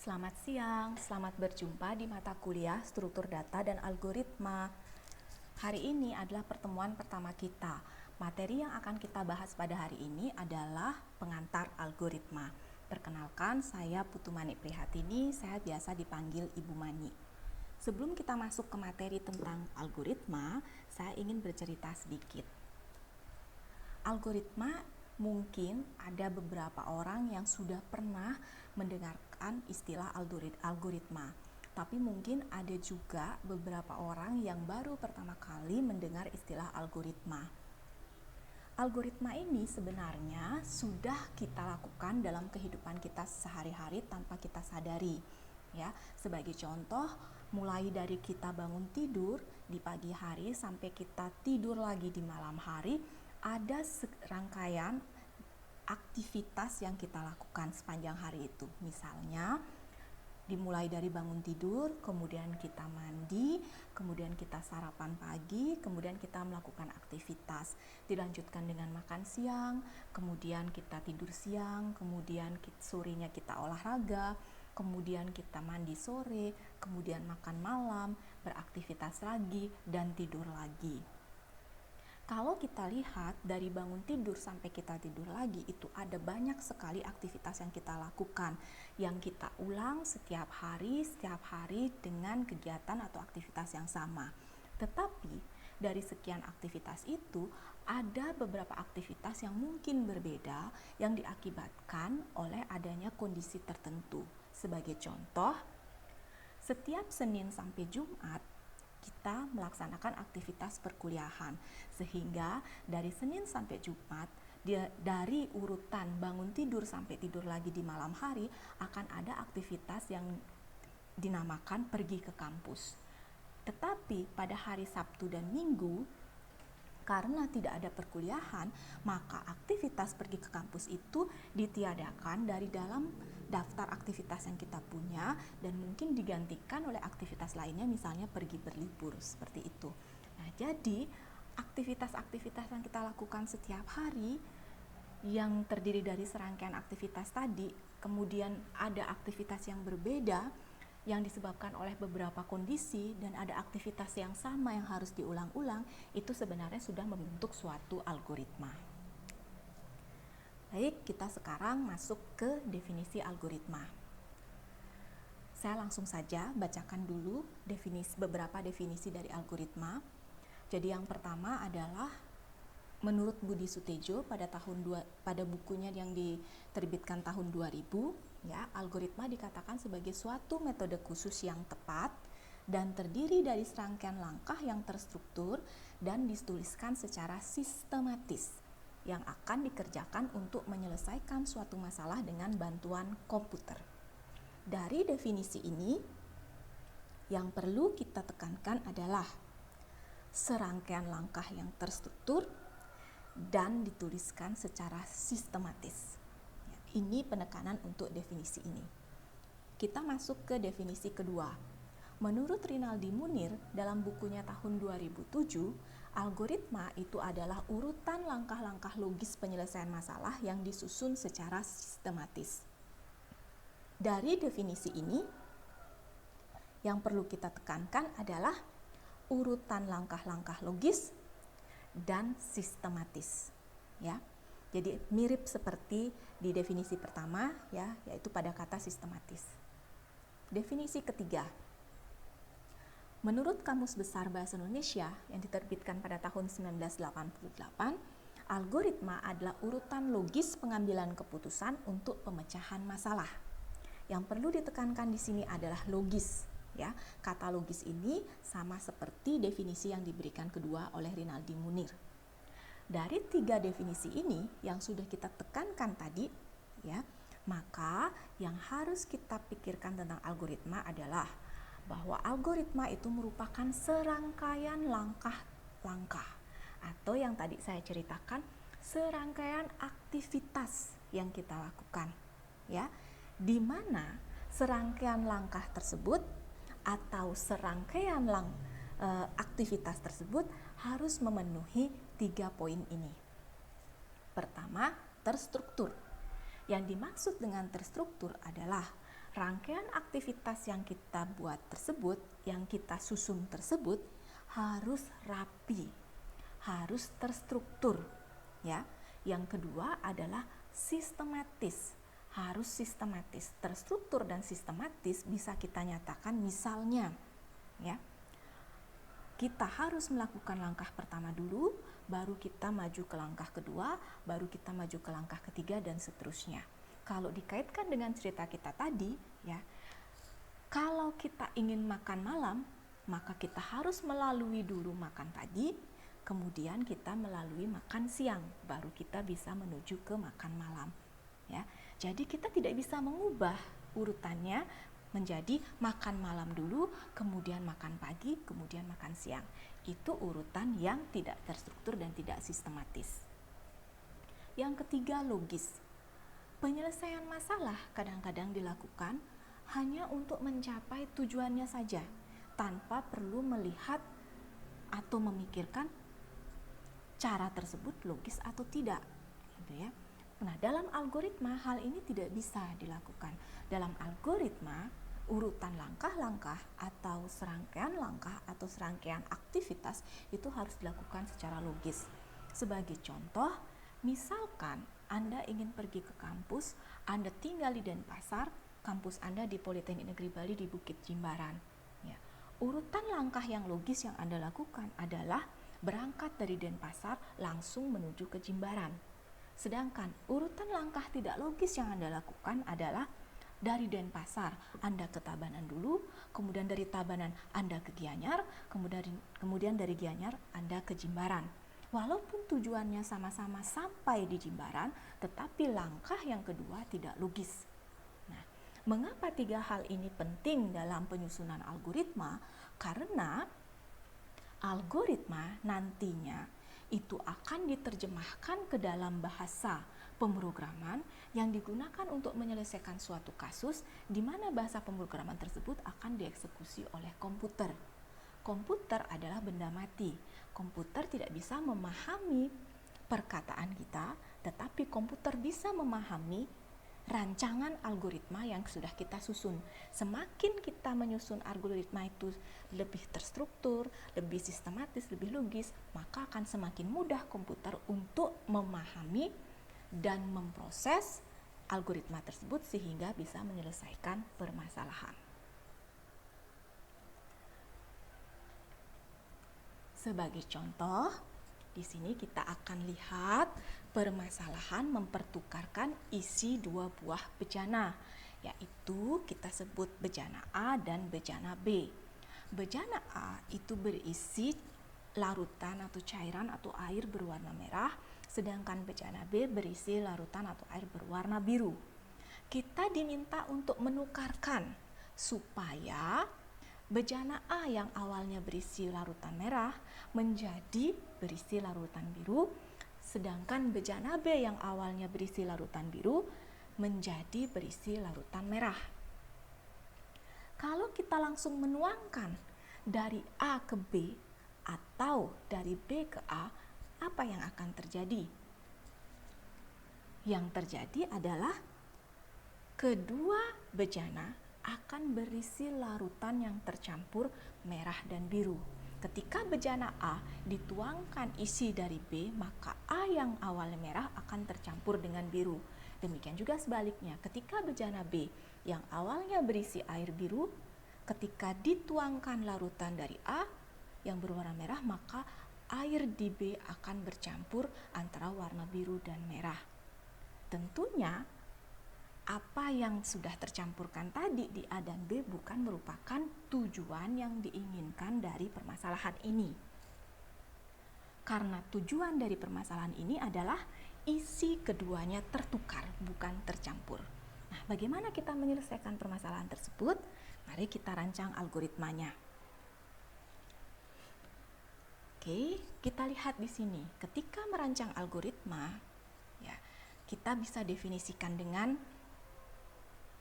Selamat siang, selamat berjumpa di mata kuliah Struktur Data dan Algoritma. Hari ini adalah pertemuan pertama kita. Materi yang akan kita bahas pada hari ini adalah pengantar algoritma. Perkenalkan, saya Putu Mani Prihatini, saya biasa dipanggil Ibu Mani. Sebelum kita masuk ke materi tentang algoritma, saya ingin bercerita sedikit. Algoritma, mungkin ada beberapa orang yang sudah pernah mendengarkan istilah algoritma. Tapi mungkin ada juga beberapa orang yang baru pertama kali mendengar istilah algoritma. Algoritma ini sebenarnya sudah kita lakukan dalam kehidupan kita sehari-hari tanpa kita sadari. Ya, sebagai contoh, mulai dari kita bangun tidur di pagi hari sampai kita tidur lagi di malam hari, ada serangkaian aktivitas yang kita lakukan sepanjang hari itu. Misalnya, dimulai dari bangun tidur, kemudian kita mandi, kemudian kita sarapan pagi, kemudian kita melakukan aktivitas. Dilanjutkan dengan makan siang, kemudian kita tidur siang, kemudian sorenya kita olahraga, kemudian kita mandi sore, kemudian makan malam, beraktivitas lagi, dan tidur lagi. Kalau kita lihat dari bangun tidur sampai kita tidur lagi, itu ada banyak sekali aktivitas yang kita lakukan, yang kita ulang setiap hari dengan kegiatan atau aktivitas yang sama. Tetapi dari sekian aktivitas itu, ada beberapa aktivitas yang mungkin berbeda yang diakibatkan oleh adanya kondisi tertentu. Sebagai contoh, setiap Senin sampai Jumat, kita melaksanakan aktivitas perkuliahan, sehingga dari Senin sampai Jumat, dari urutan bangun tidur sampai tidur lagi di malam hari, akan ada aktivitas yang dinamakan pergi ke kampus. Tetapi pada hari Sabtu dan Minggu, karena tidak ada perkuliahan, maka aktivitas pergi ke kampus itu ditiadakan dari dalam daftar aktivitas yang kita punya dan mungkin digantikan oleh aktivitas lainnya, misalnya pergi berlibur, seperti itu. Nah, jadi aktivitas-aktivitas yang kita lakukan setiap hari yang terdiri dari serangkaian aktivitas tadi, kemudian ada aktivitas yang berbeda yang disebabkan oleh beberapa kondisi dan ada aktivitas yang sama yang harus diulang-ulang, itu sebenarnya sudah membentuk suatu algoritma. Baik, kita sekarang masuk ke definisi algoritma. Saya langsung saja bacakan dulu beberapa definisi dari algoritma. Jadi yang pertama adalah menurut Budi Sutejo pada bukunya yang diterbitkan tahun 2000, ya, algoritma dikatakan sebagai suatu metode khusus yang tepat dan terdiri dari serangkaian langkah yang terstruktur dan dituliskan secara sistematis yang akan dikerjakan untuk menyelesaikan suatu masalah dengan bantuan komputer. Dari definisi ini, yang perlu kita tekankan adalah serangkaian langkah yang terstruktur dan dituliskan secara sistematis. Ini penekanan untuk definisi ini. Kita masuk ke definisi kedua. Menurut Rinaldi Munir dalam bukunya tahun 2007, algoritma itu adalah urutan langkah-langkah logis penyelesaian masalah yang disusun secara sistematis. Dari definisi ini, yang perlu kita tekankan adalah urutan langkah-langkah logis dan sistematis, ya. Jadi mirip seperti di definisi pertama, ya, yaitu pada kata sistematis. Definisi ketiga. Menurut Kamus Besar Bahasa Indonesia yang diterbitkan pada tahun 1988, algoritma adalah urutan logis pengambilan keputusan untuk pemecahan masalah. Yang perlu ditekankan di sini adalah logis, ya. Kata logis ini sama seperti definisi yang diberikan kedua oleh Rinaldi Munir. Dari tiga definisi ini yang sudah kita tekankan tadi, ya, maka yang harus kita pikirkan tentang algoritma adalah bahwa algoritma itu merupakan serangkaian langkah-langkah atau yang tadi saya ceritakan, serangkaian aktivitas yang kita lakukan, ya, di mana serangkaian langkah tersebut atau serangkaian aktivitas tersebut harus memenuhi 3 poin ini. Pertama, terstruktur. Yang dimaksud dengan terstruktur adalah rangkaian aktivitas yang kita buat tersebut, yang kita susun tersebut harus rapi, harus terstruktur, ya. Yang kedua adalah sistematis, harus sistematis. Terstruktur dan sistematis bisa kita nyatakan misalnya, ya. Kita harus melakukan langkah pertama dulu, baru kita maju ke langkah kedua, baru kita maju ke langkah ketiga, dan seterusnya. Kalau dikaitkan dengan cerita kita tadi, ya, kalau kita ingin makan malam, maka kita harus melalui dulu makan pagi, kemudian kita melalui makan siang, baru kita bisa menuju ke makan malam. Ya, jadi kita tidak bisa mengubah urutannya menjadi makan malam dulu, kemudian makan pagi, kemudian makan siang. Itu urutan yang tidak terstruktur dan tidak sistematis. Yang ketiga, logis. Penyelesaian masalah kadang-kadang dilakukan hanya untuk mencapai tujuannya saja, tanpa perlu melihat atau memikirkan cara tersebut logis atau tidak, gitu ya. Nah, dalam algoritma hal ini tidak bisa dilakukan. Dalam algoritma, urutan langkah-langkah atau serangkaian langkah atau serangkaian aktivitas itu harus dilakukan secara logis. Sebagai contoh, misalkan Anda ingin pergi ke kampus, Anda tinggal di Denpasar, kampus Anda di Politeknik Negeri Bali di Bukit Jimbaran. Ya. Urutan langkah yang logis yang Anda lakukan adalah berangkat dari Denpasar langsung menuju ke Jimbaran. Sedangkan urutan langkah tidak logis yang Anda lakukan adalah dari Denpasar Anda ke Tabanan dulu, kemudian dari Tabanan Anda ke Gianyar, kemudian dari Gianyar Anda ke Jimbaran. Walaupun tujuannya sama-sama sampai di Jimbaran, tetapi langkah yang kedua tidak logis. Nah, mengapa tiga hal ini penting dalam penyusunan algoritma? Karena algoritma nantinya itu akan diterjemahkan ke dalam bahasa pemrograman yang digunakan untuk menyelesaikan suatu kasus di mana bahasa pemrograman tersebut akan dieksekusi oleh komputer. Komputer adalah benda mati. Komputer tidak bisa memahami perkataan kita, tetapi komputer bisa memahami rancangan algoritma yang sudah kita susun. Semakin kita menyusun algoritma itu lebih terstruktur, lebih sistematis, lebih logis, maka akan semakin mudah komputer untuk memahami dan memproses algoritma tersebut sehingga bisa menyelesaikan permasalahan. Sebagai contoh, di sini kita akan lihat permasalahan mempertukarkan isi dua buah bejana, yaitu kita sebut bejana A dan bejana B. Bejana A itu berisi larutan atau cairan atau air berwarna merah, sedangkan bejana B berisi larutan atau air berwarna biru. Kita diminta untuk menukarkan supaya bejana A yang awalnya berisi larutan merah menjadi berisi larutan biru, sedangkan bejana B yang awalnya berisi larutan biru menjadi berisi larutan merah. Kalau kita langsung menuangkan dari A ke B atau dari B ke A, apa yang akan terjadi? Yang terjadi adalah kedua bejana akan berisi larutan yang tercampur merah dan biru. Ketika bejana A dituangkan isi dari B, maka A yang awalnya merah akan tercampur dengan biru. Demikian juga sebaliknya, ketika bejana B yang awalnya berisi air biru, ketika dituangkan larutan dari A yang berwarna merah, maka air di B akan bercampur antara warna biru dan merah. Tentunya apa yang sudah tercampurkan tadi di A dan B bukan merupakan tujuan yang diinginkan dari permasalahan ini. Karena tujuan dari permasalahan ini adalah isi keduanya tertukar, bukan tercampur. Nah, bagaimana kita menyelesaikan permasalahan tersebut? Mari kita rancang algoritmanya. Oke, kita lihat di sini. Ketika merancang algoritma, ya, kita bisa definisikan dengan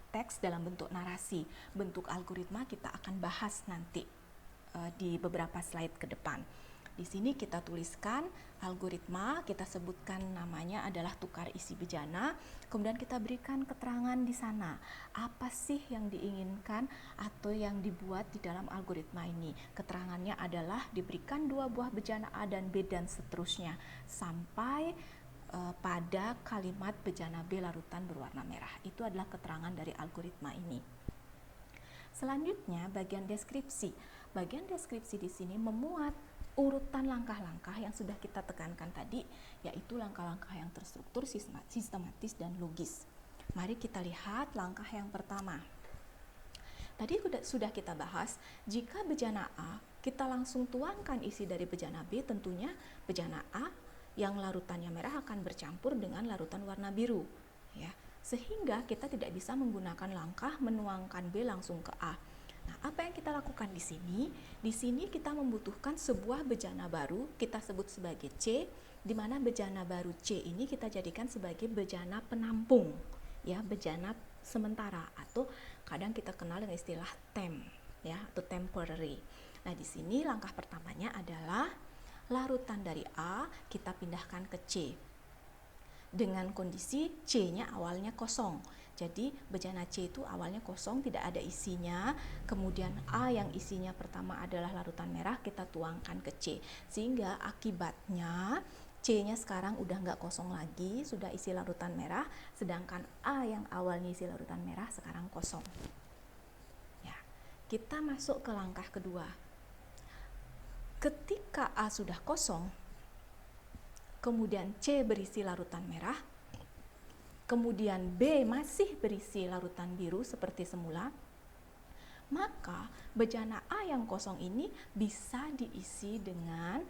teks dalam bentuk narasi. Bentuk algoritma kita akan bahas nanti di beberapa slide ke depan. Di sini kita tuliskan algoritma, kita sebutkan namanya adalah tukar isi bejana, kemudian kita berikan keterangan di sana. Apa sih yang diinginkan atau yang dibuat di dalam algoritma ini? Keterangannya adalah diberikan 2 buah bejana A dan B dan seterusnya sampai pada kalimat bejana B larutan berwarna merah. Itu adalah keterangan dari algoritma ini. Selanjutnya bagian deskripsi. Bagian deskripsi di sini memuat urutan langkah-langkah yang sudah kita tekankan tadi, yaitu langkah-langkah yang terstruktur, sistematis, dan logis. Mari kita lihat langkah yang pertama. Tadi sudah kita bahas, jika bejana A kita langsung tuangkan isi dari bejana B, tentunya bejana A yang larutannya merah akan bercampur dengan larutan warna biru, ya. Sehingga kita tidak bisa menggunakan langkah menuangkan B langsung ke A. Nah, apa yang kita lakukan di sini? Di sini kita membutuhkan sebuah bejana baru, kita sebut sebagai C, di mana bejana baru C ini kita jadikan sebagai bejana penampung, ya, bejana sementara, atau kadang kita kenal dengan istilah temp, ya, atau temporary. Nah, di sini langkah pertamanya adalah larutan dari A kita pindahkan ke C dengan kondisi C-nya awalnya kosong. Jadi bejana C itu awalnya kosong, tidak ada isinya. Kemudian A yang isinya pertama adalah larutan merah, kita tuangkan ke C. Sehingga akibatnya C-nya sekarang udah nggak kosong lagi, sudah isi larutan merah. Sedangkan A yang awalnya isi larutan merah sekarang kosong. Ya, kita masuk ke langkah kedua. Ketika A sudah kosong, kemudian C berisi larutan merah, kemudian B masih berisi larutan biru seperti semula, maka bejana A yang kosong ini bisa diisi dengan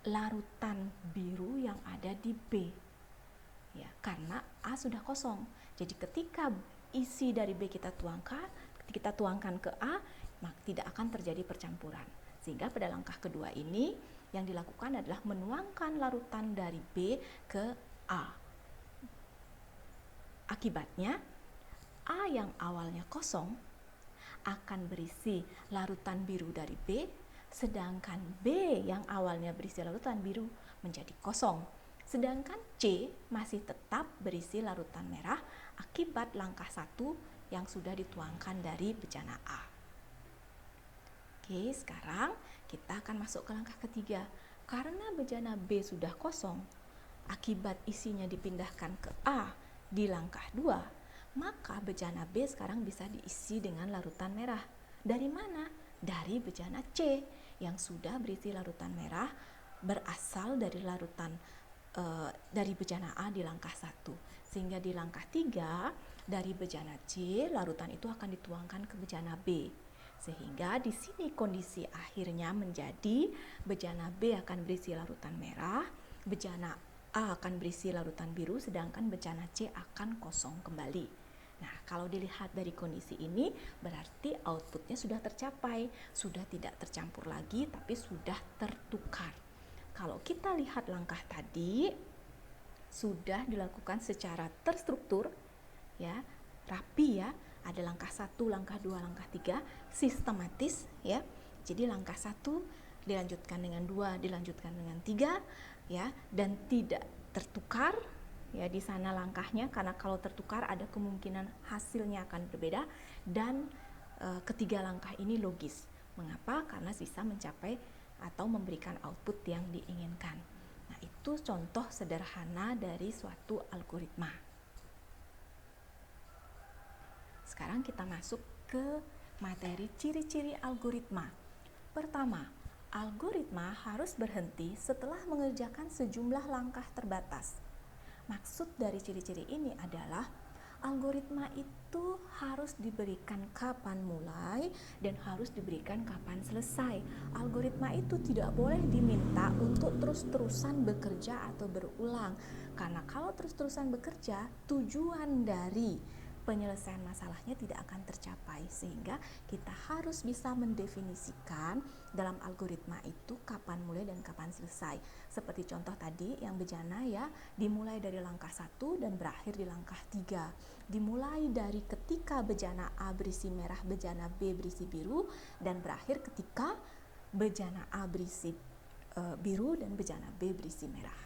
larutan biru yang ada di B, ya, karena A sudah kosong. Jadi ketika isi dari B kita tuangkan ke A, maka tidak akan terjadi percampuran. Sehingga pada langkah kedua ini yang dilakukan adalah menuangkan larutan dari B ke A. Akibatnya A yang awalnya kosong akan berisi larutan biru dari B, sedangkan B yang awalnya berisi larutan biru menjadi kosong. Sedangkan C masih tetap berisi larutan merah akibat langkah 1 yang sudah dituangkan dari bejana A. Oke, sekarang kita akan masuk ke langkah ketiga. Karena bejana B sudah kosong, akibat isinya dipindahkan ke A di langkah 2, maka bejana B sekarang bisa diisi dengan larutan merah. Dari mana? Dari bejana C yang sudah berisi larutan merah berasal dari larutan dari bejana A di langkah 1. Sehingga di langkah 3 dari bejana C larutan itu akan dituangkan ke bejana B. Sehingga di sini kondisi akhirnya menjadi bejana B akan berisi larutan merah, bejana A akan berisi larutan biru, sedangkan bejana C akan kosong kembali. Nah, kalau dilihat dari kondisi ini, berarti outputnya sudah tercapai, sudah tidak tercampur lagi, tapi sudah tertukar. Kalau kita lihat langkah tadi, sudah dilakukan secara terstruktur, ya, rapi, ya. Ada langkah 1, langkah 2, langkah 3, sistematis, ya. Jadi langkah 1 dilanjutkan dengan 2, dilanjutkan dengan 3, ya, dan tidak tertukar, ya, di sana langkahnya, karena kalau tertukar ada kemungkinan hasilnya akan berbeda. Dan ketiga langkah ini logis. Mengapa? Karena bisa mencapai atau memberikan output yang diinginkan. Nah, itu contoh sederhana dari suatu algoritma. Sekarang kita masuk ke materi ciri-ciri algoritma. Pertama, algoritma harus berhenti setelah mengerjakan sejumlah langkah terbatas. Maksud dari ciri-ciri ini adalah algoritma itu harus diberikan kapan mulai dan harus diberikan kapan selesai. Algoritma itu tidak boleh diminta untuk terus-terusan bekerja atau berulang. Karena kalau terus-terusan bekerja, tujuan dari penyelesaian masalahnya tidak akan tercapai. Sehingga kita harus bisa mendefinisikan dalam algoritma itu kapan mulai dan kapan selesai. Seperti contoh tadi yang bejana, ya, dimulai dari langkah 1 dan berakhir di langkah 3. Dimulai dari ketika bejana A berisi merah, bejana B berisi biru, dan berakhir ketika bejana A berisi biru dan bejana B berisi merah.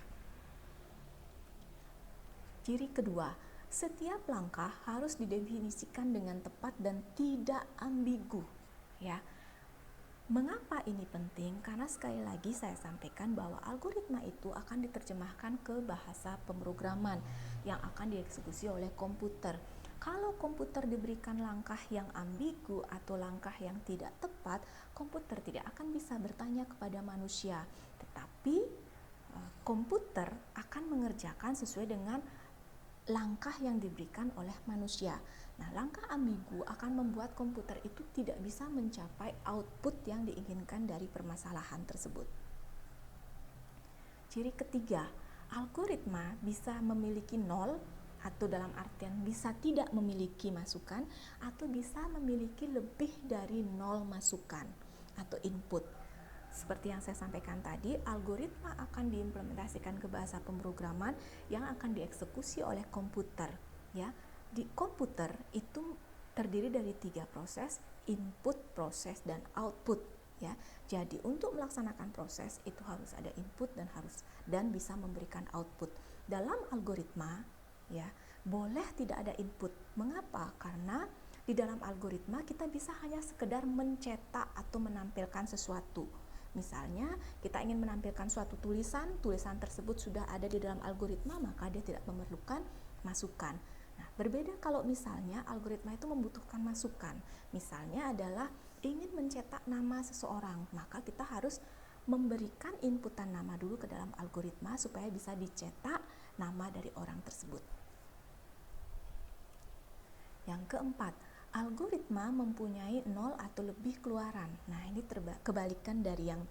Ciri kedua, setiap langkah harus didefinisikan dengan tepat dan tidak ambigu, ya. Mengapa ini penting? Karena sekali lagi saya sampaikan bahwa algoritma itu akan diterjemahkan ke bahasa pemrograman yang akan dieksekusi oleh komputer. Kalau komputer diberikan langkah yang ambigu atau langkah yang tidak tepat, komputer tidak akan bisa bertanya kepada manusia. Tetapi komputer akan mengerjakan sesuai dengan langkah yang diberikan oleh manusia. Nah, langkah ambigu akan membuat komputer itu tidak bisa mencapai output yang diinginkan dari permasalahan tersebut. Ciri ketiga, algoritma bisa memiliki nol atau dalam artian bisa tidak memiliki masukan atau bisa memiliki lebih dari nol masukan atau input. Seperti yang saya sampaikan tadi, algoritma akan diimplementasikan ke bahasa pemrograman yang akan dieksekusi oleh komputer. Ya, di komputer itu terdiri dari 3 proses, input, proses, dan output. Ya, jadi untuk melaksanakan proses itu harus ada input dan bisa memberikan output. Dalam algoritma, ya, boleh tidak ada input. Mengapa? Karena di dalam algoritma kita bisa hanya sekedar mencetak atau menampilkan sesuatu. Misalnya kita ingin menampilkan suatu tulisan tersebut sudah ada di dalam algoritma, maka dia tidak memerlukan masukan. Nah, berbeda kalau misalnya algoritma itu membutuhkan masukan. Misalnya adalah ingin mencetak nama seseorang, maka kita harus memberikan inputan nama dulu ke dalam algoritma supaya bisa dicetak nama dari orang tersebut. Yang keempat, algoritma mempunyai 0 atau lebih keluaran. Nah, ini kebalikan dari yang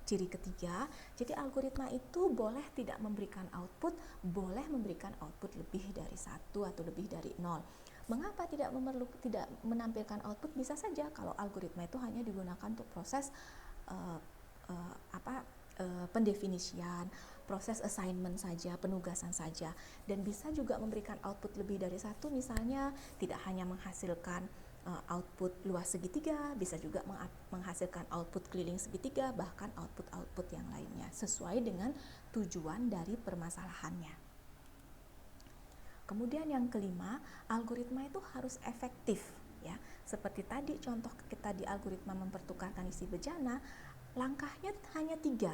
ciri ketiga. Jadi algoritma itu boleh tidak memberikan output, boleh memberikan output lebih dari 1 atau lebih dari 0. Mengapa tidak menampilkan output? Bisa saja kalau algoritma itu hanya digunakan untuk proses pendefinisian, proses assignment saja, penugasan saja, dan bisa juga memberikan output lebih dari 1, misalnya tidak hanya menghasilkan output luas segitiga, bisa juga menghasilkan output keliling segitiga, bahkan output yang lainnya sesuai dengan tujuan dari permasalahannya. Kemudian yang kelima, algoritma itu harus efektif, ya. Seperti tadi contoh kita di algoritma mempertukarkan isi bejana, langkahnya hanya 3,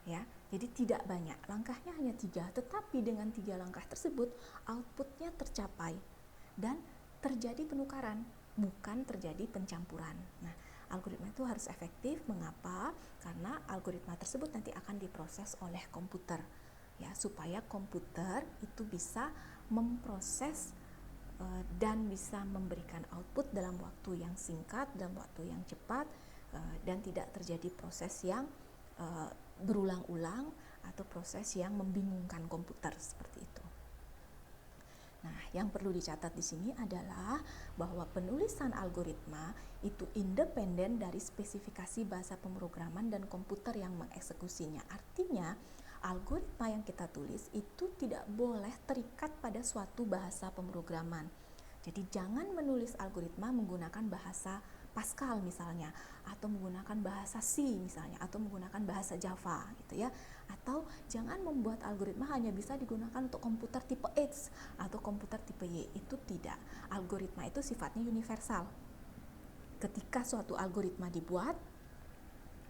ya. Jadi tidak banyak, langkahnya hanya 3, tetapi dengan 3 langkah tersebut outputnya tercapai dan terjadi penukaran, bukan terjadi pencampuran. Nah, algoritma itu harus efektif. Mengapa? Karena algoritma tersebut nanti akan diproses oleh komputer, ya, supaya komputer itu bisa memproses dan bisa memberikan output dalam waktu yang singkat, dalam waktu yang cepat, dan tidak terjadi proses yang berulang-ulang atau proses yang membingungkan komputer seperti itu. Nah, yang perlu dicatat di sini adalah bahwa penulisan algoritma itu independen dari spesifikasi bahasa pemrograman dan komputer yang mengeksekusinya. Artinya, algoritma yang kita tulis itu tidak boleh terikat pada suatu bahasa pemrograman. Jadi jangan menulis algoritma menggunakan bahasa Pascal misalnya, atau menggunakan bahasa C misalnya, atau menggunakan bahasa Java gitu ya. Atau jangan membuat algoritma hanya bisa digunakan untuk komputer tipe X atau komputer tipe Y. Itu tidak. Algoritma itu sifatnya universal. Ketika suatu algoritma dibuat,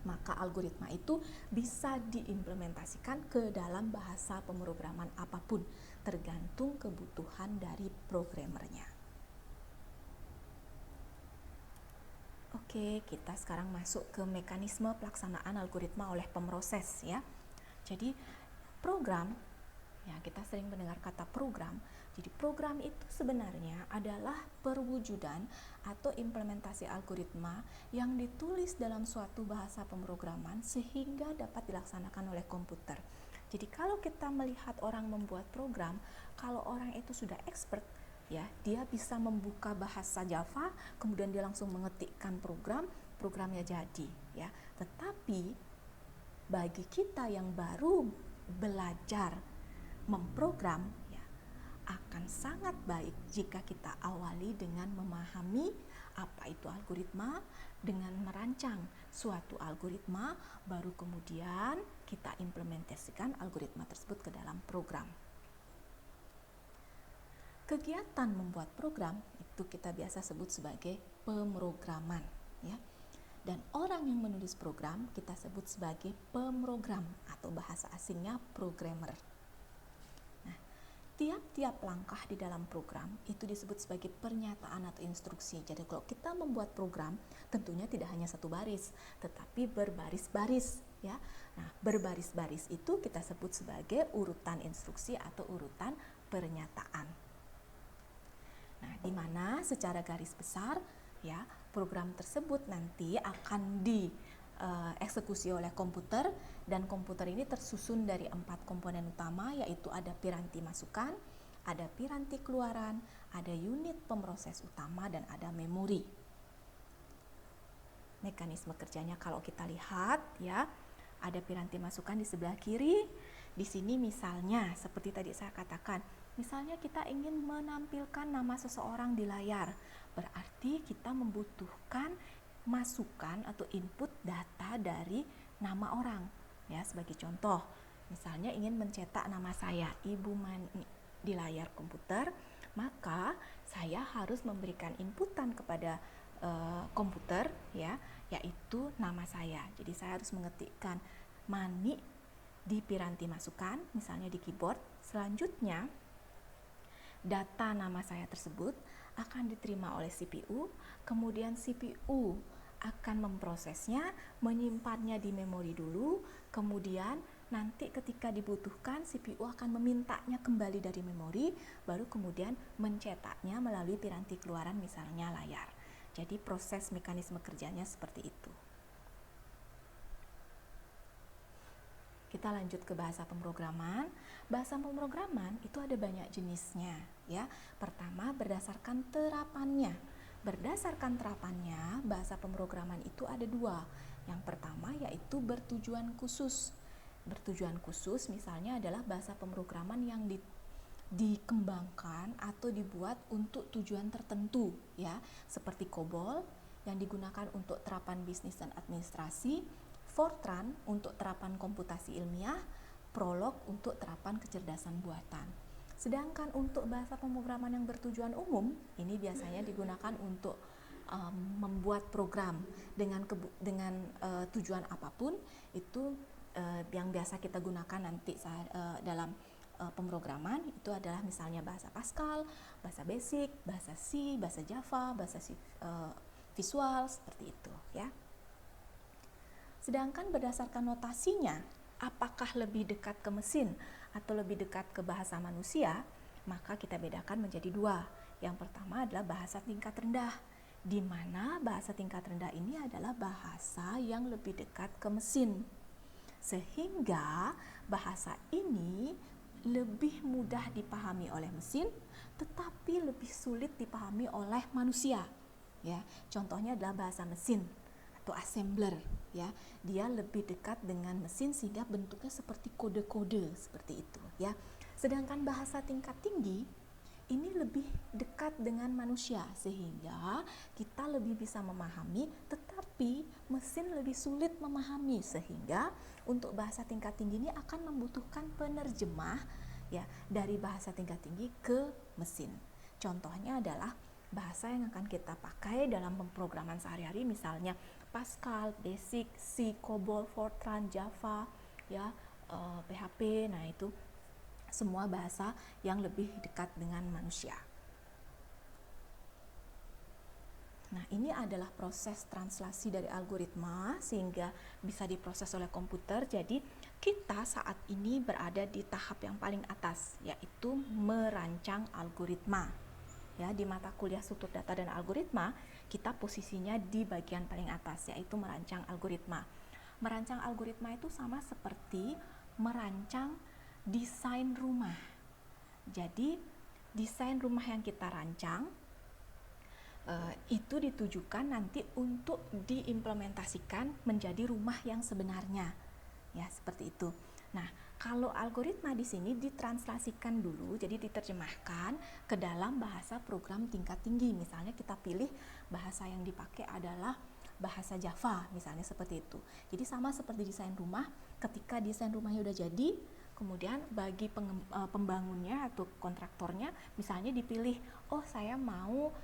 maka algoritma itu bisa diimplementasikan ke dalam bahasa pemrograman apapun, tergantung kebutuhan dari programmernya. Oke, kita sekarang masuk ke mekanisme pelaksanaan algoritma oleh pemroses, ya. Jadi program, ya, kita sering mendengar kata program. Jadi program itu sebenarnya adalah perwujudan atau implementasi algoritma yang ditulis dalam suatu bahasa pemrograman sehingga dapat dilaksanakan oleh komputer. Jadi kalau kita melihat orang membuat program, kalau orang itu sudah expert, ya, dia bisa membuka bahasa Java, kemudian dia langsung mengetikkan programnya jadi, ya. Tetapi bagi kita yang baru belajar memprogram, ya, akan sangat baik jika kita awali dengan memahami apa itu algoritma, dengan merancang suatu algoritma, baru kemudian kita implementasikan algoritma tersebut ke dalam program. Kegiatan membuat program itu kita biasa sebut sebagai pemrograman, ya. Dan orang yang menulis program kita sebut sebagai pemrogram atau bahasa asingnya programmer. Nah, tiap-tiap langkah di dalam program itu disebut sebagai pernyataan atau instruksi. Jadi kalau kita membuat program, tentunya tidak hanya satu baris, tetapi berbaris-baris, ya. Nah, berbaris-baris itu kita sebut sebagai urutan instruksi atau urutan pernyataan. Nah, di mana secara garis besar, ya, program tersebut nanti akan dieksekusi oleh komputer, dan komputer ini tersusun dari 4 komponen utama, yaitu ada piranti masukan, ada piranti keluaran, ada unit pemroses utama, dan ada memori. Mekanisme kerjanya kalau kita lihat, ya, ada piranti masukan di sebelah kiri. Di sini misalnya seperti tadi saya katakan, misalnya kita ingin menampilkan nama seseorang di layar, berarti kita membutuhkan masukan atau input data dari nama orang. Ya, sebagai contoh, misalnya ingin mencetak nama saya, Ibu Mani, di layar komputer, maka saya harus memberikan inputan kepada komputer, ya, yaitu nama saya. Jadi saya harus mengetikkan Mani di piranti masukan, misalnya di keyboard. Selanjutnya, data nama saya tersebut akan diterima oleh CPU, kemudian CPU akan memprosesnya, menyimpannya di memori dulu, kemudian nanti ketika dibutuhkan CPU akan memintanya kembali dari memori, baru kemudian mencetaknya melalui piranti keluaran, misalnya layar. Jadi proses mekanisme kerjanya seperti itu. Kita lanjut ke bahasa pemrograman. Bahasa pemrograman itu ada banyak jenisnya, ya. Pertama, berdasarkan terapannya. Berdasarkan terapannya, bahasa pemrograman itu ada 2. Yang pertama yaitu bertujuan khusus. Bertujuan khusus misalnya adalah bahasa pemrograman yang dikembangkan atau dibuat untuk tujuan tertentu, ya, seperti COBOL yang digunakan untuk terapan bisnis dan administrasi, Fortran untuk terapan komputasi ilmiah, Prolog untuk terapan kecerdasan buatan. Sedangkan untuk bahasa pemrograman yang bertujuan umum, ini biasanya digunakan untuk membuat program dengan tujuan apapun. Itu yang biasa kita gunakan nanti dalam pemrograman itu adalah misalnya bahasa Pascal, bahasa Basic, bahasa C, bahasa Java, bahasa Visual, seperti itu, ya. Sedangkan berdasarkan notasinya, apakah lebih dekat ke mesin atau lebih dekat ke bahasa manusia, maka kita bedakan menjadi 2. Yang pertama adalah bahasa tingkat rendah, di mana bahasa tingkat rendah ini adalah bahasa yang lebih dekat ke mesin. Sehingga bahasa ini lebih mudah dipahami oleh mesin, tetapi lebih sulit dipahami oleh manusia. Ya, contohnya adalah bahasa mesin atau assembler, ya. Dia lebih dekat dengan mesin sehingga bentuknya seperti kode-kode seperti itu, ya. Sedangkan bahasa tingkat tinggi ini lebih dekat dengan manusia sehingga kita lebih bisa memahami, tetapi mesin lebih sulit memahami, sehingga untuk bahasa tingkat tinggi ini akan membutuhkan penerjemah, ya, dari bahasa tingkat tinggi ke mesin. Contohnya adalah bahasa yang akan kita pakai dalam pemrograman sehari-hari, misalnya Pascal, Basic, C, COBOL, Fortran, Java, ya, PHP. Nah, itu semua bahasa yang lebih dekat dengan manusia. Nah, ini adalah proses translasi dari algoritma sehingga bisa diproses oleh komputer. Jadi, kita saat ini berada di tahap yang paling atas, yaitu merancang algoritma. Ya, di mata kuliah struktur data dan algoritma, kita posisinya di bagian paling atas, yaitu merancang algoritma. Merancang algoritma itu sama seperti merancang desain rumah. Jadi, desain rumah yang kita rancang itu ditujukan nanti untuk diimplementasikan menjadi rumah yang sebenarnya, ya, seperti itu. Nah, Kalau algoritma di sini ditranslasikan dulu, jadi diterjemahkan ke dalam bahasa program tingkat tinggi. Misalnya kita pilih bahasa yang dipakai adalah bahasa Java, misalnya seperti itu. Jadi sama seperti desain rumah, ketika desain rumahnya udah jadi, kemudian bagi pembangunnya atau kontraktornya, misalnya dipilih, oh saya mau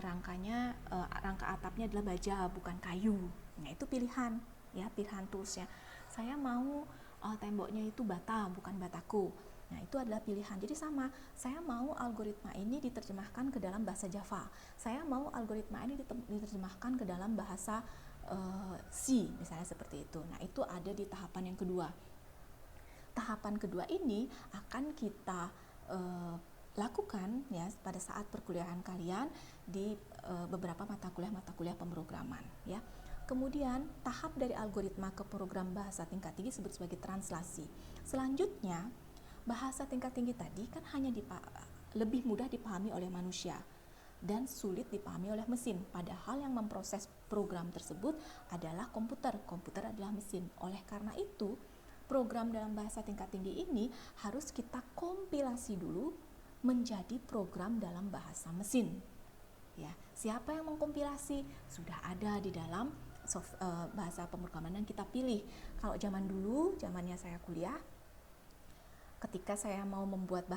rangka atapnya adalah baja bukan kayu. Nah itu pilihan, ya pilihan toolsnya. Saya mau temboknya itu bata bukan batako. Nah itu adalah pilihan. Jadi sama, saya mau algoritma ini diterjemahkan ke dalam bahasa Java, saya mau algoritma ini diterjemahkan ke dalam bahasa C, misalnya seperti itu. Nah itu ada di tahapan yang kedua. Tahapan kedua ini akan kita lakukan ya pada saat perkuliahan kalian di beberapa mata kuliah pemrograman ya. Kemudian tahap dari algoritma ke program bahasa tingkat tinggi disebut sebagai translasi. Selanjutnya, bahasa tingkat tinggi tadi kan hanya lebih mudah dipahami oleh manusia dan sulit dipahami oleh mesin. Padahal yang memproses program tersebut adalah komputer. Komputer adalah mesin. Oleh karena itu, program dalam bahasa tingkat tinggi ini harus kita kompilasi dulu menjadi program dalam bahasa mesin. Ya, siapa yang mengkompilasi? Sudah ada di dalam bahasa pemrograman yang kita pilih. Kalau zaman dulu, zamannya saya kuliah, ketika saya mau membuat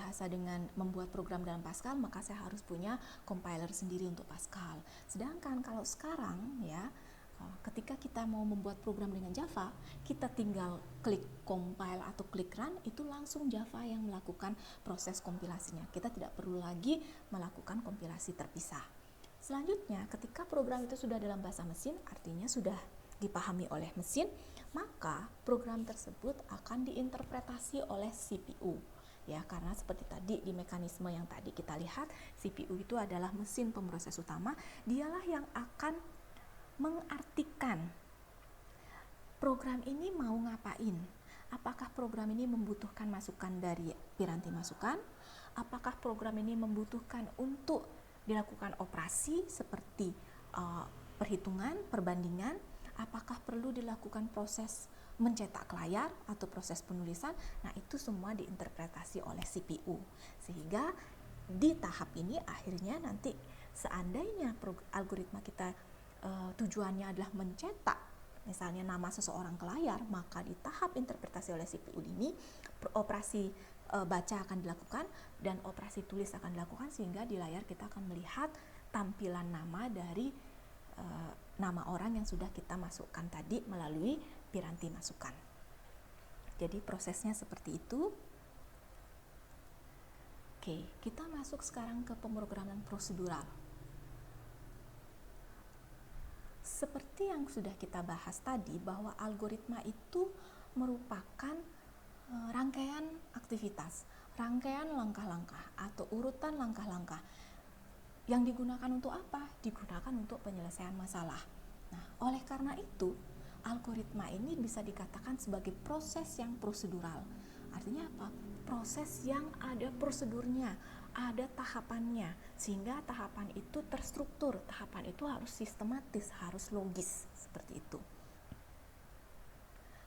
membuat program dalam Pascal, maka saya harus punya compiler sendiri untuk Pascal. Sedangkan kalau sekarang ya, ketika kita mau membuat program dengan Java, kita tinggal klik compile atau klik run, itu langsung Java yang melakukan proses kompilasinya. Kita tidak perlu lagi melakukan kompilasi terpisah. Selanjutnya, ketika program itu sudah dalam bahasa mesin, artinya sudah dipahami oleh mesin, maka program tersebut akan diinterpretasi oleh CPU. Ya, karena seperti tadi di mekanisme yang tadi kita lihat, CPU itu adalah mesin pemroses utama, dialah yang akan mengartikan program ini mau ngapain. Apakah program ini membutuhkan masukan dari piranti masukan? Apakah program ini membutuhkan untuk dilakukan operasi seperti perhitungan, perbandingan? Apakah perlu dilakukan proses mencetak layar atau proses penulisan? Nah, itu semua diinterpretasi oleh CPU. Sehingga di tahap ini akhirnya nanti seandainya algoritma kita tujuannya adalah mencetak misalnya nama seseorang ke layar, maka di tahap interpretasi oleh CPU ini operasi baca akan dilakukan dan operasi tulis akan dilakukan, sehingga di layar kita akan melihat tampilan nama dari nama orang yang sudah kita masukkan tadi melalui piranti masukan. Jadi prosesnya seperti itu. Oke, kita masuk sekarang ke pemrograman prosedural. Seperti yang sudah kita bahas tadi, bahwa algoritma itu merupakan rangkaian aktivitas, rangkaian langkah-langkah atau urutan langkah-langkah yang digunakan untuk apa? Digunakan untuk penyelesaian masalah. Nah, oleh karena itu, algoritma ini bisa dikatakan sebagai proses yang prosedural. Artinya apa? Proses yang ada prosedurnya, ada tahapannya, sehingga tahapan itu terstruktur, tahapan itu harus sistematis, harus logis, seperti itu.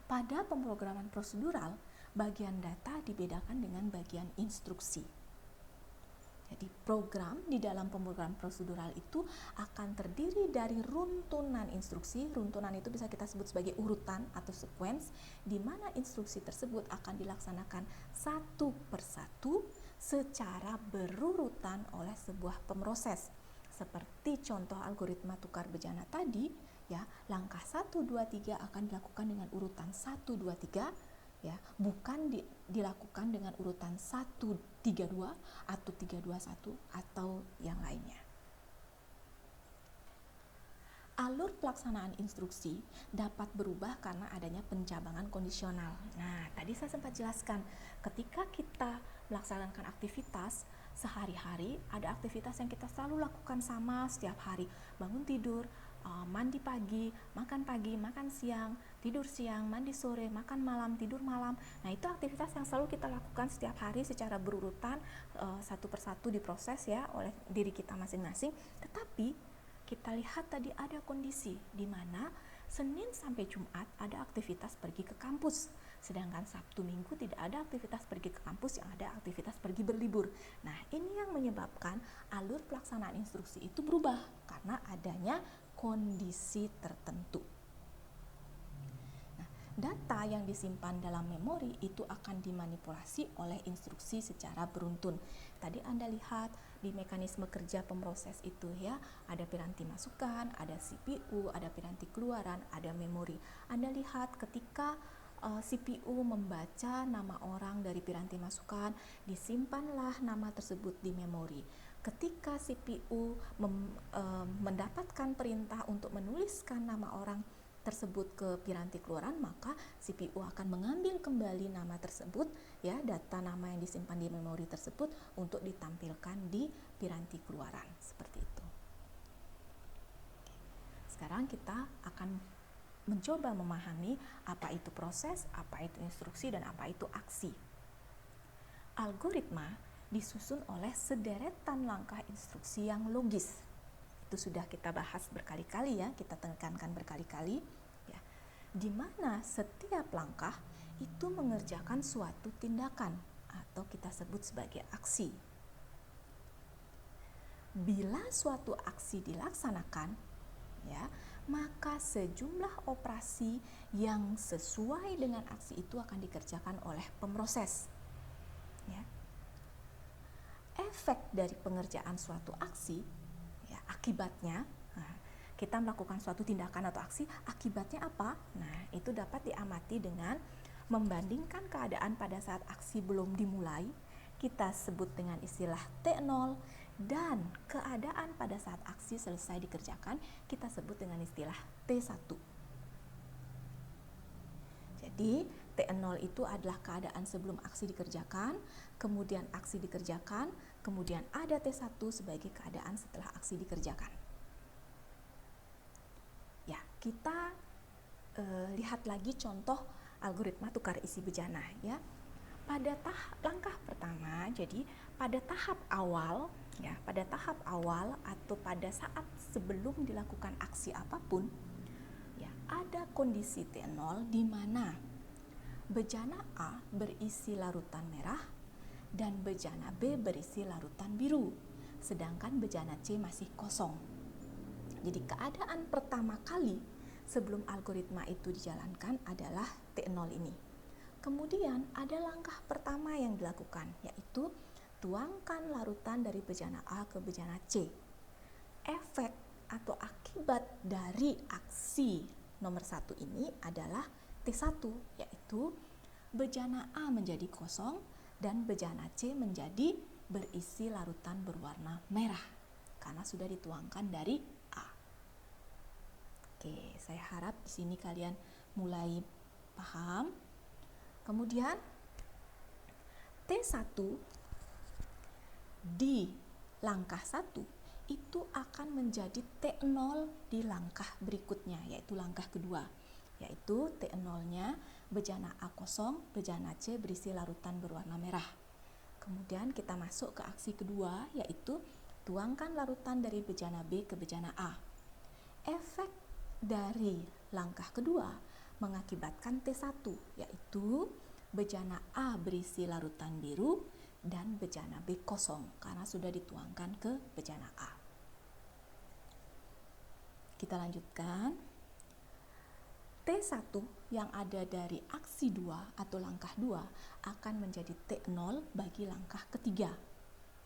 Pada pemrograman prosedural, bagian data dibedakan dengan bagian instruksi. Jadi program di dalam pemrograman prosedural itu akan terdiri dari runtunan instruksi. Runtunan itu bisa kita sebut sebagai urutan atau sequence, di mana instruksi tersebut akan dilaksanakan satu persatu secara berurutan oleh sebuah pemroses. Seperti contoh algoritma tukar bejana tadi, ya, langkah 1, 2, 3 akan dilakukan dengan urutan 1, 2, 3, ya, bukan dilakukan dengan urutan 1, 3, 2 atau 3, 2, 1 atau yang lainnya. Alur pelaksanaan instruksi dapat berubah karena adanya pencabangan kondisional. Nah, tadi saya sempat jelaskan, ketika kita melaksanakan aktivitas sehari-hari, ada aktivitas yang kita selalu lakukan sama setiap hari. Bangun tidur, mandi pagi, makan siang, tidur siang, mandi sore, makan malam, tidur malam. Nah, itu aktivitas yang selalu kita lakukan setiap hari secara berurutan, satu persatu diproses ya oleh diri kita masing-masing. Tetapi kita lihat tadi ada kondisi di mana Senin sampai Jumat ada aktivitas pergi ke kampus, sedangkan Sabtu Minggu tidak ada aktivitas pergi ke kampus, yang ada aktivitas pergi berlibur. Nah, ini yang menyebabkan alur pelaksanaan instruksi itu berubah karena adanya kondisi tertentu. Data yang disimpan dalam memori itu akan dimanipulasi oleh instruksi secara beruntun. Tadi Anda lihat di mekanisme kerja pemroses itu ya, ada piranti masukan, ada CPU, ada piranti keluaran, ada memori. Anda lihat ketika CPU membaca nama orang dari piranti masukan, disimpanlah nama tersebut di memori. Ketika CPU mendapatkan perintah untuk menuliskan nama orang tersebut ke piranti keluaran, maka CPU akan mengambil kembali nama tersebut ya, data nama yang disimpan di memori tersebut untuk ditampilkan di piranti keluaran, seperti itu. Sekarang kita akan mencoba memahami apa itu proses, apa itu instruksi, dan apa itu aksi. Algoritma disusun oleh sederetan langkah instruksi yang logis. Itu sudah kita bahas berkali-kali ya, kita tekankan berkali-kali ya, di mana setiap langkah itu mengerjakan suatu tindakan atau kita sebut sebagai aksi. Bila suatu aksi dilaksanakan ya, maka sejumlah operasi yang sesuai dengan aksi itu akan dikerjakan oleh pemroses ya. Efek dari pengerjaan suatu aksi ya, akibatnya, nah, kita melakukan suatu tindakan atau aksi, akibatnya apa? Nah, itu dapat diamati dengan membandingkan keadaan pada saat aksi belum dimulai, kita sebut dengan istilah T0, dan keadaan pada saat aksi selesai dikerjakan, kita sebut dengan istilah T1. Jadi, T0 itu adalah keadaan sebelum aksi dikerjakan, kemudian aksi dikerjakan, kemudian ada T1 sebagai keadaan setelah aksi dikerjakan. Ya, kita lihat lagi contoh algoritma tukar isi bejana ya. Pada langkah pertama, jadi pada tahap awal ya, pada tahap awal atau pada saat sebelum dilakukan aksi apapun ya, ada kondisi T0 di mana bejana A berisi larutan merah dan bejana B berisi larutan biru, sedangkan bejana C masih kosong. Jadi keadaan pertama kali sebelum algoritma itu dijalankan adalah T0 ini. Kemudian ada langkah pertama yang dilakukan, yaitu tuangkan larutan dari bejana A ke bejana C. Efek atau akibat dari aksi nomor 1 ini adalah T1, yaitu bejana A menjadi kosong dan bejana C menjadi berisi larutan berwarna merah karena sudah dituangkan dari A. Oke, saya harap di sini kalian mulai paham. Kemudian T1 di langkah 1 itu akan menjadi T0 di langkah berikutnya, yaitu langkah kedua, yaitu T0-nya bejana A kosong, bejana C berisi larutan berwarna merah. Kemudian kita masuk ke aksi kedua, yaitu tuangkan larutan dari bejana B ke bejana A. Efek dari langkah kedua mengakibatkan T1, yaitu bejana A berisi larutan biru dan bejana B kosong karena sudah dituangkan ke bejana A. Kita lanjutkan. T1 yang ada dari aksi 2 atau langkah 2 akan menjadi T0 bagi langkah ketiga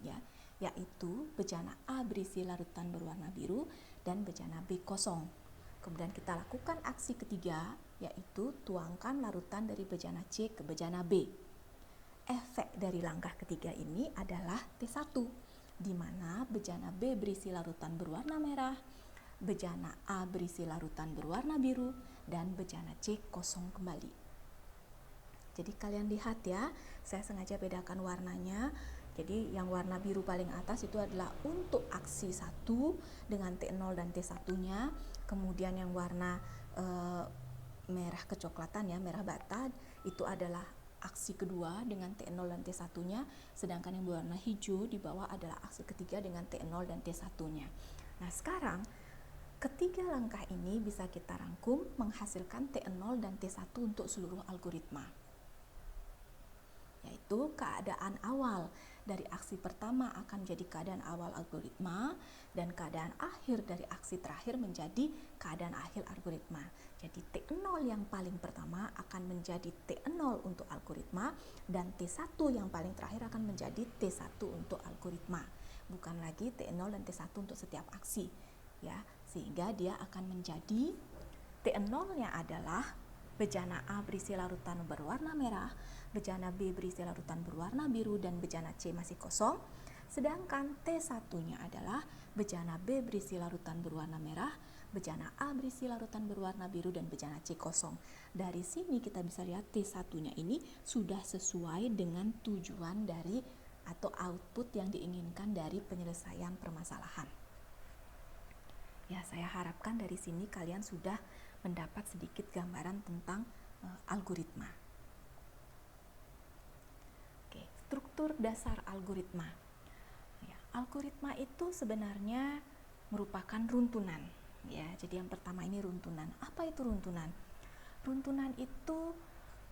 ya, yaitu bejana A berisi larutan berwarna biru dan bejana B kosong. Kemudian kita lakukan aksi ketiga, yaitu tuangkan larutan dari bejana C ke bejana B. Efek dari langkah ketiga ini adalah T1, di mana bejana B berisi larutan berwarna merah, bejana A berisi larutan berwarna biru, dan bejana C kosong kembali. Jadi kalian lihat ya, saya sengaja bedakan warnanya. Jadi yang warna biru paling atas itu adalah untuk aksi 1 dengan T0 dan T1-nya. Kemudian yang warna merah kecoklatan ya, merah bata, itu adalah aksi kedua dengan T0 dan T1-nya. Sedangkan yang berwarna hijau di bawah adalah aksi ketiga dengan T0 dan T1-nya. Nah sekarang Ketiga langkah ini bisa kita rangkum menghasilkan T0 dan T1 untuk seluruh algoritma, yaitu keadaan awal dari aksi pertama akan menjadi keadaan awal algoritma, dan keadaan akhir dari aksi terakhir menjadi keadaan akhir algoritma. Jadi T0 yang paling pertama akan menjadi T0 untuk algoritma, dan T1 yang paling terakhir akan menjadi T1 untuk algoritma. Bukan lagi T0 dan T1 untuk setiap aksi, ya, sehingga dia akan menjadi T0-nya adalah bejana A berisi larutan berwarna merah, bejana B berisi larutan berwarna biru, dan bejana C masih kosong. Sedangkan T1-nya adalah bejana B berisi larutan berwarna merah, bejana A berisi larutan berwarna biru, dan bejana C kosong. Dari sini kita bisa lihat T1-nya ini sudah sesuai dengan tujuan dari atau output yang diinginkan dari penyelesaian permasalahan. Ya, saya harapkan dari sini kalian sudah mendapat sedikit gambaran tentang algoritma. Oke, struktur dasar algoritma. Ya, algoritma itu sebenarnya merupakan runtunan. Ya, jadi yang pertama ini runtunan. Apa itu runtunan? Runtunan itu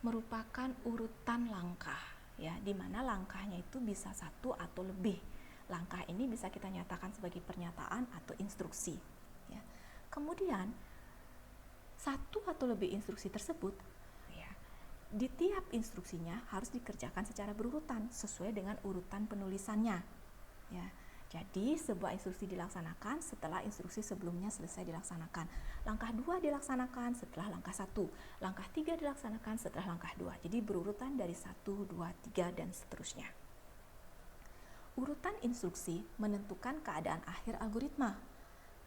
merupakan urutan langkah, ya, di mana langkahnya itu bisa satu atau lebih. Langkah ini bisa kita nyatakan sebagai pernyataan atau instruksi. Ya. Kemudian satu atau lebih instruksi tersebut, ya, di tiap instruksinya harus dikerjakan secara berurutan sesuai dengan urutan penulisannya. Ya, jadi sebuah instruksi dilaksanakan setelah instruksi sebelumnya selesai dilaksanakan. Langkah 2 dilaksanakan setelah langkah 1. Langkah 3 dilaksanakan setelah langkah 2. Jadi berurutan dari 1, 2, 3 dan seterusnya. Urutan instruksi menentukan keadaan akhir algoritma.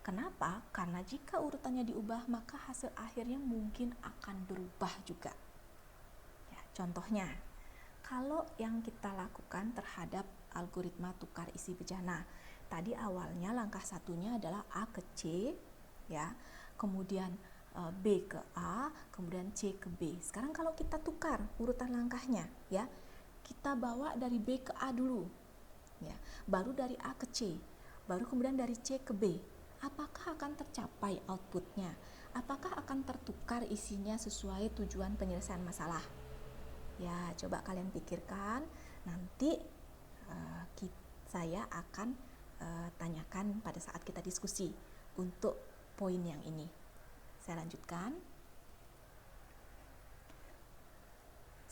Kenapa? Karena jika urutannya diubah, maka hasil akhirnya mungkin akan berubah juga. Ya, contohnya, kalau yang kita lakukan terhadap algoritma tukar isi bejana, tadi awalnya langkah satunya adalah A ke C, ya, kemudian B ke A, kemudian C ke B. Sekarang kalau kita tukar urutan langkahnya, ya, kita bawa dari B ke A dulu, ya, baru dari A ke C, baru kemudian dari C ke B. Apakah akan tercapai outputnya? Apakah akan tertukar isinya sesuai tujuan penyelesaian masalah? Ya, coba kalian pikirkan. Nanti saya akan tanyakan pada saat kita diskusi untuk poin yang ini. Saya lanjutkan.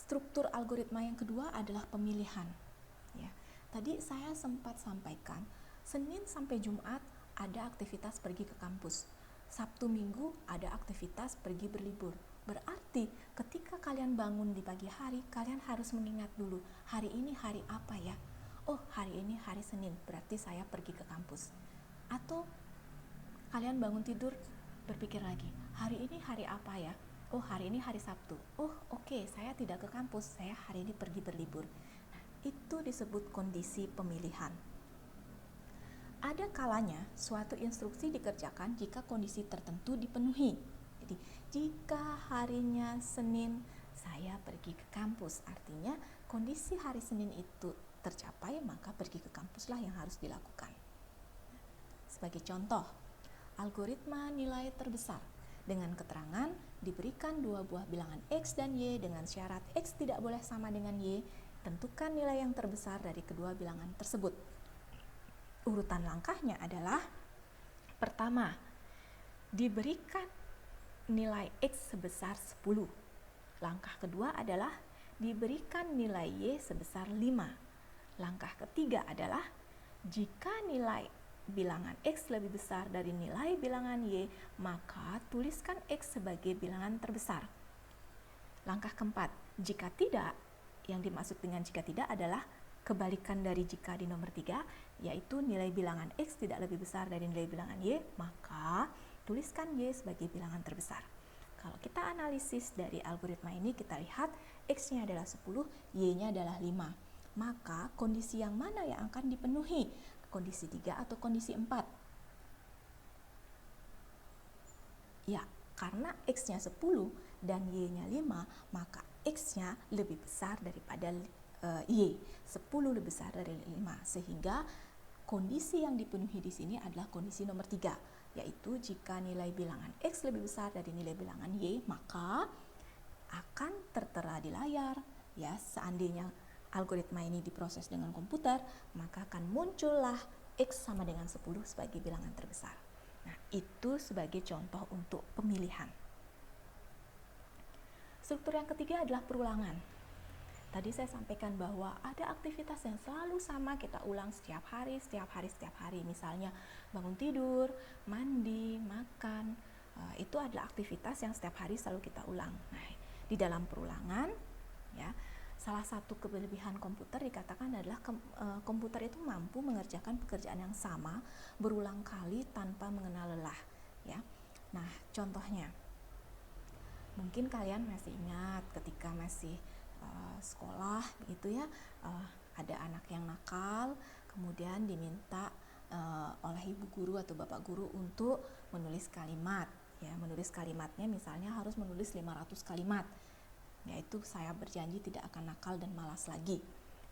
Struktur algoritma yang kedua adalah pemilihan. Ya, tadi saya sempat sampaikan, Senin sampai Jumat ada aktivitas pergi ke kampus. Sabtu Minggu ada aktivitas pergi berlibur. Berarti ketika kalian bangun di pagi hari, kalian harus mengingat dulu, hari ini hari apa ya? Oh, hari ini hari Senin, berarti saya pergi ke kampus. Atau kalian bangun tidur berpikir lagi, hari ini hari apa ya? Oh, hari ini hari Sabtu. Oh, oke, saya tidak ke kampus, saya hari ini pergi berlibur. Nah, itu disebut kondisi pemilihan. Ada kalanya suatu instruksi dikerjakan jika kondisi tertentu dipenuhi. Jadi, jika harinya Senin saya pergi ke kampus, artinya kondisi hari Senin itu tercapai, maka pergi ke kampuslah yang harus dilakukan. Sebagai contoh, algoritma nilai terbesar dengan keterangan diberikan dua buah bilangan X dan Y dengan syarat X tidak boleh sama dengan Y, tentukan nilai yang terbesar dari kedua bilangan tersebut. Urutan langkahnya adalah, pertama, diberikan nilai X sebesar 10. Langkah kedua adalah diberikan nilai Y sebesar 5. Langkah ketiga adalah jika nilai bilangan X lebih besar dari nilai bilangan Y, maka tuliskan X sebagai bilangan terbesar. Langkah keempat, jika tidak, yang dimaksud dengan jika tidak adalah kebalikan dari jika di nomor 3, yaitu nilai bilangan X tidak lebih besar dari nilai bilangan Y, maka tuliskan Y sebagai bilangan terbesar. Kalau kita analisis dari algoritma ini, kita lihat X-nya adalah 10, Y-nya adalah 5. Maka kondisi yang mana yang akan dipenuhi? Kondisi 3 atau kondisi 4? Ya, karena X-nya 10 dan Y-nya 5, maka X-nya lebih besar daripada Y, 10 lebih besar dari 5, sehingga kondisi yang dipenuhi di sini adalah kondisi nomor 3, yaitu jika nilai bilangan X lebih besar dari nilai bilangan Y, maka akan tertera di layar ya. Seandainya algoritma ini diproses dengan komputer, maka akan muncullah X sama dengan 10 sebagai bilangan terbesar. Nah, itu sebagai contoh untuk pemilihan. Struktur yang ketiga adalah perulangan. Tadi saya sampaikan bahwa ada aktivitas yang selalu sama kita ulang setiap hari. Misalnya bangun tidur, mandi, makan. Itu adalah aktivitas yang setiap hari selalu kita ulang. Nah, di dalam perulangan, ya, salah satu kelebihan komputer dikatakan adalah komputer itu mampu mengerjakan pekerjaan yang sama berulang kali tanpa mengenal lelah. Ya, nah contohnya, mungkin kalian masih ingat ketika masih sekolah gitu ya, ada anak yang nakal, kemudian diminta oleh ibu guru atau bapak guru untuk menulis kalimat. Ya, menulis kalimatnya misalnya harus menulis 500 kalimat. Yaitu saya berjanji tidak akan nakal dan malas lagi.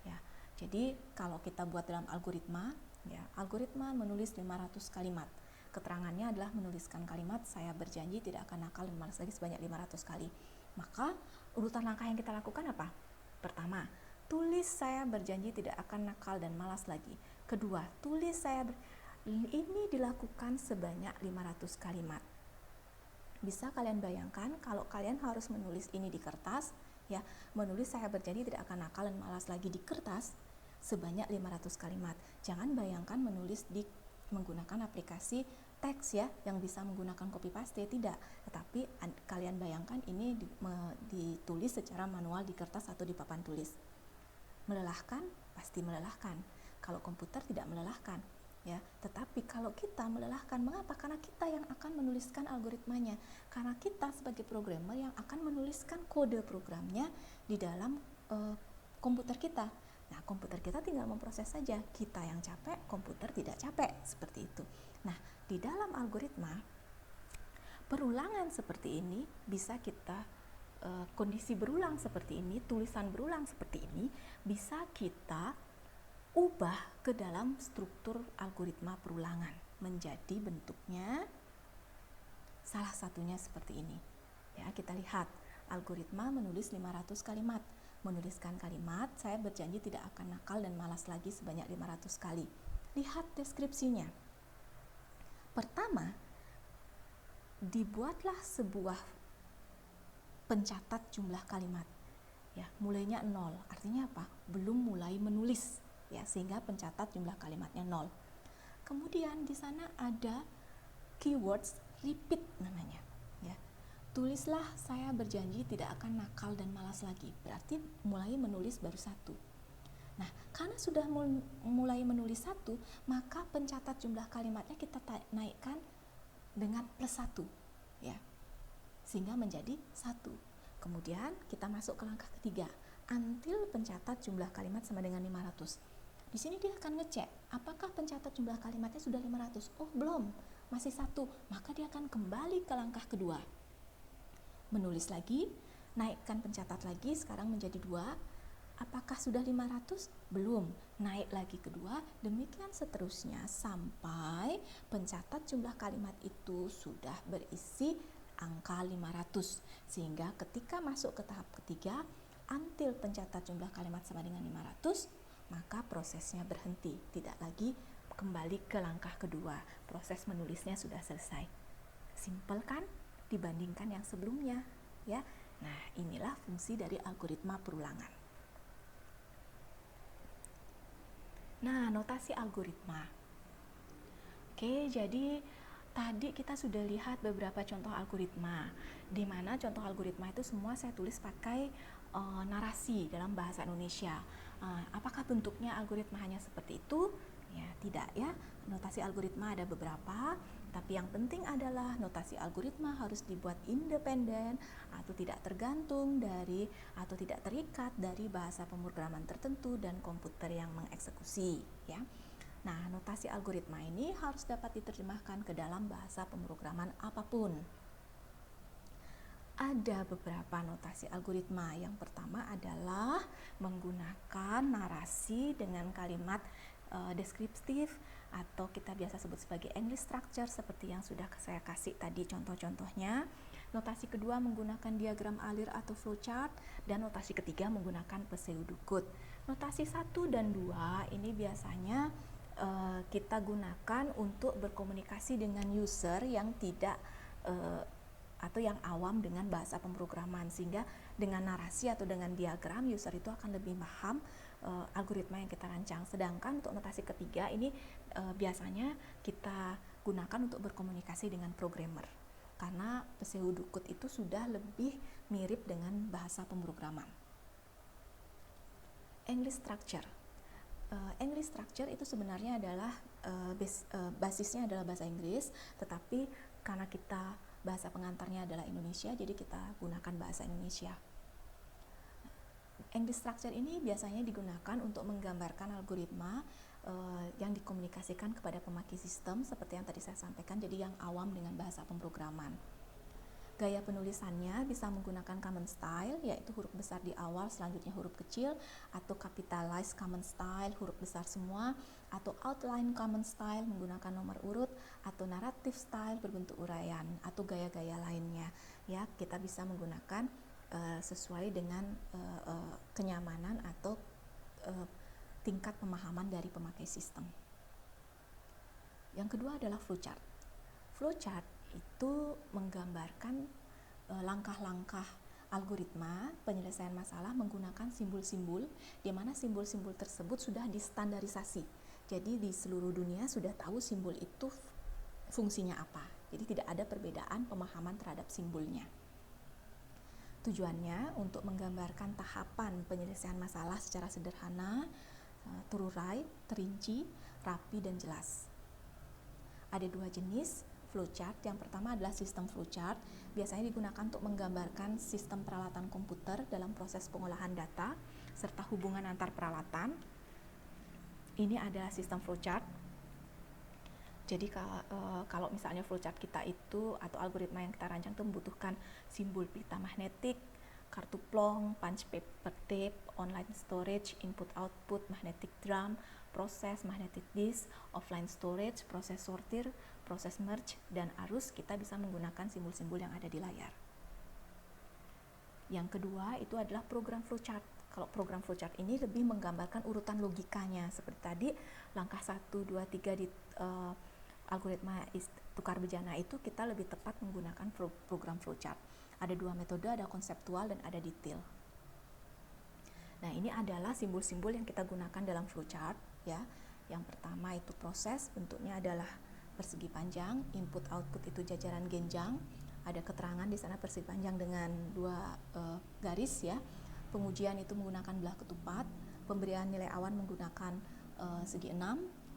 Ya, jadi kalau kita buat dalam algoritma, ya, algoritma menulis 500 kalimat. Keterangannya adalah menuliskan kalimat saya berjanji tidak akan nakal dan malas lagi sebanyak 500 kali. Maka urutan langkah yang kita lakukan apa? Pertama, tulis saya berjanji tidak akan nakal dan malas lagi. Kedua, tulis ini dilakukan sebanyak 500 kalimat. Bisa kalian bayangkan kalau kalian harus menulis ini di kertas, ya, menulis saya berjanji tidak akan nakal dan malas lagi di kertas sebanyak 500 kalimat. Jangan bayangkan menulis menggunakan aplikasi teks ya yang bisa menggunakan copy paste, tidak, tetapi kalian bayangkan ini ditulis secara manual di kertas atau di papan tulis. Melelahkan? Pasti melelahkan. Kalau komputer tidak melelahkan ya, tetapi kalau kita melelahkan, mengapa? Karena kita yang akan menuliskan algoritmanya, karena kita sebagai programmer yang akan menuliskan kode programnya di dalam komputer kita. Nah, komputer kita tinggal memproses saja, kita yang capek, komputer tidak capek, seperti itu. Nah, di dalam algoritma, perulangan seperti ini bisa kita, kondisi berulang seperti ini, tulisan berulang seperti ini, bisa kita ubah ke dalam struktur algoritma perulangan menjadi bentuknya salah satunya seperti ini. Ya, kita lihat algoritma menulis 500 kalimat. Menuliskan kalimat, saya berjanji tidak akan nakal dan malas lagi sebanyak 500 kali. Lihat deskripsinya. Pertama, dibuatlah sebuah pencatat jumlah kalimat. Ya, mulainya 0. Artinya apa? Belum mulai menulis. Ya, sehingga pencatat jumlah kalimatnya 0. Kemudian di sana ada keywords repeat namanya. Ya, tulislah saya berjanji tidak akan nakal dan malas lagi. Berarti mulai menulis baru 1. Nah, karena sudah mulai menulis 1, maka pencatat jumlah kalimatnya kita naikkan dengan plus 1. Ya, sehingga menjadi 1. Kemudian kita masuk ke langkah ketiga, until pencatat jumlah kalimat sama dengan 500. Di sini dia akan ngecek apakah pencatat jumlah kalimatnya sudah 500. Oh, belum, masih 1. Maka dia akan kembali ke langkah kedua. Menulis lagi, naikkan pencatat lagi, sekarang menjadi 2. Apakah sudah 500? Belum, naik lagi kedua, demikian seterusnya sampai pencatat jumlah kalimat itu sudah berisi angka 500. Sehingga ketika masuk ke tahap ketiga, until pencatat jumlah kalimat sama dengan 500, maka prosesnya berhenti, tidak lagi kembali ke langkah kedua. Proses menulisnya sudah selesai. Simpel kan dibandingkan yang sebelumnya, ya. Nah, inilah fungsi dari algoritma perulangan. Nah, notasi algoritma. Oke, jadi tadi kita sudah lihat beberapa contoh algoritma, di mana contoh algoritma itu semua saya tulis pakai narasi dalam bahasa Indonesia. Apakah bentuknya algoritma hanya seperti itu? Ya, tidak ya. Notasi algoritma ada beberapa, tapi yang penting adalah notasi algoritma harus dibuat independen atau tidak tergantung dari atau tidak terikat dari bahasa pemrograman tertentu dan komputer yang mengeksekusi, ya. Nah, notasi algoritma ini harus dapat diterjemahkan ke dalam bahasa pemrograman apapun. Ada beberapa notasi algoritma. Yang pertama adalah menggunakan narasi dengan kalimat deskriptif atau kita biasa sebut sebagai English structure seperti yang sudah saya kasih tadi contoh-contohnya. Notasi kedua menggunakan diagram alir atau flowchart, dan notasi ketiga menggunakan pseudocode. Notasi 1 dan 2 ini biasanya kita gunakan untuk berkomunikasi dengan user yang tidak atau yang awam dengan bahasa pemrograman, sehingga dengan narasi atau dengan diagram user itu akan lebih paham algoritma yang kita rancang. Sedangkan untuk notasi ketiga ini biasanya kita gunakan untuk berkomunikasi dengan programmer, karena pseudocode itu sudah lebih mirip dengan bahasa pemrograman. English structure. English structure itu sebenarnya adalah basisnya adalah bahasa Inggris, tetapi karena kita bahasa pengantarnya adalah Indonesia, jadi kita gunakan bahasa Indonesia. English structure ini biasanya digunakan untuk menggambarkan algoritma yang dikomunikasikan kepada pemakai sistem seperti yang tadi saya sampaikan, jadi yang awam dengan bahasa pemrograman. Gaya penulisannya bisa menggunakan common style, yaitu huruf besar di awal, selanjutnya huruf kecil, atau capitalized common style, huruf besar semua, atau outline common style menggunakan nomor urut, atau narrative style berbentuk uraian, atau gaya-gaya lainnya. Ya, kita bisa menggunakan sesuai dengan kenyamanan atau tingkat pemahaman dari pemakai sistem. Yang kedua adalah flowchart. Flowchart itu menggambarkan langkah-langkah algoritma penyelesaian masalah menggunakan simbol-simbol, di mana simbol-simbol tersebut sudah distandarisasi. Jadi di seluruh dunia sudah tahu simbol itu fungsinya apa. Jadi tidak ada perbedaan pemahaman terhadap simbolnya. Tujuannya untuk menggambarkan tahapan penyelesaian masalah secara sederhana, terurai, terinci, rapi, dan jelas. Ada dua jenis flowchart. Yang pertama adalah sistem flowchart, biasanya digunakan untuk menggambarkan sistem peralatan komputer dalam proses pengolahan data serta hubungan antar peralatan. Ini adalah sistem flowchart. Jadi kalau misalnya flowchart kita itu atau algoritma yang kita rancang itu membutuhkan simbol pita magnetik, kartu plong, punch paper tape, online storage, input output, magnetic drum, proses magnetic disk, offline storage, proses sortir, proses merge, dan arus, kita bisa menggunakan simbol-simbol yang ada di layar. Yang kedua itu adalah program flowchart. Kalau program flowchart ini lebih menggambarkan urutan logikanya. Seperti tadi, langkah 1, 2, 3 di algoritma tukar bejana itu kita lebih tepat menggunakan program flowchart. Ada dua metode, ada konseptual dan ada detail. Nah, ini adalah simbol-simbol yang kita gunakan dalam flowchart, ya. Yang pertama itu proses, bentuknya adalah persegi panjang, input output itu jajaran genjang, ada keterangan di sana persegi panjang dengan dua garis, ya. Pengujian itu menggunakan belah ketupat, pemberian nilai awan menggunakan segi 6,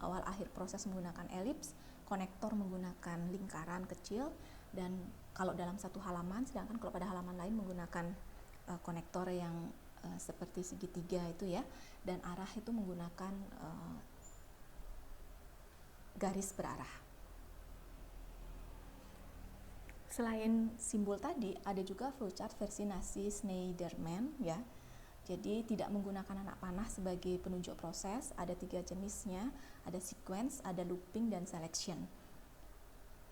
awal akhir proses menggunakan elips, konektor menggunakan lingkaran kecil, dan kalau dalam satu halaman, sedangkan kalau pada halaman lain menggunakan konektor yang seperti segitiga itu, ya, dan arah itu menggunakan garis berarah. Selain simbol tadi, ada juga flowchart versi Nasi Schneiderman, ya. Jadi tidak menggunakan anak panah sebagai penunjuk proses, ada 3 jenisnya, ada sequence, ada looping, dan selection.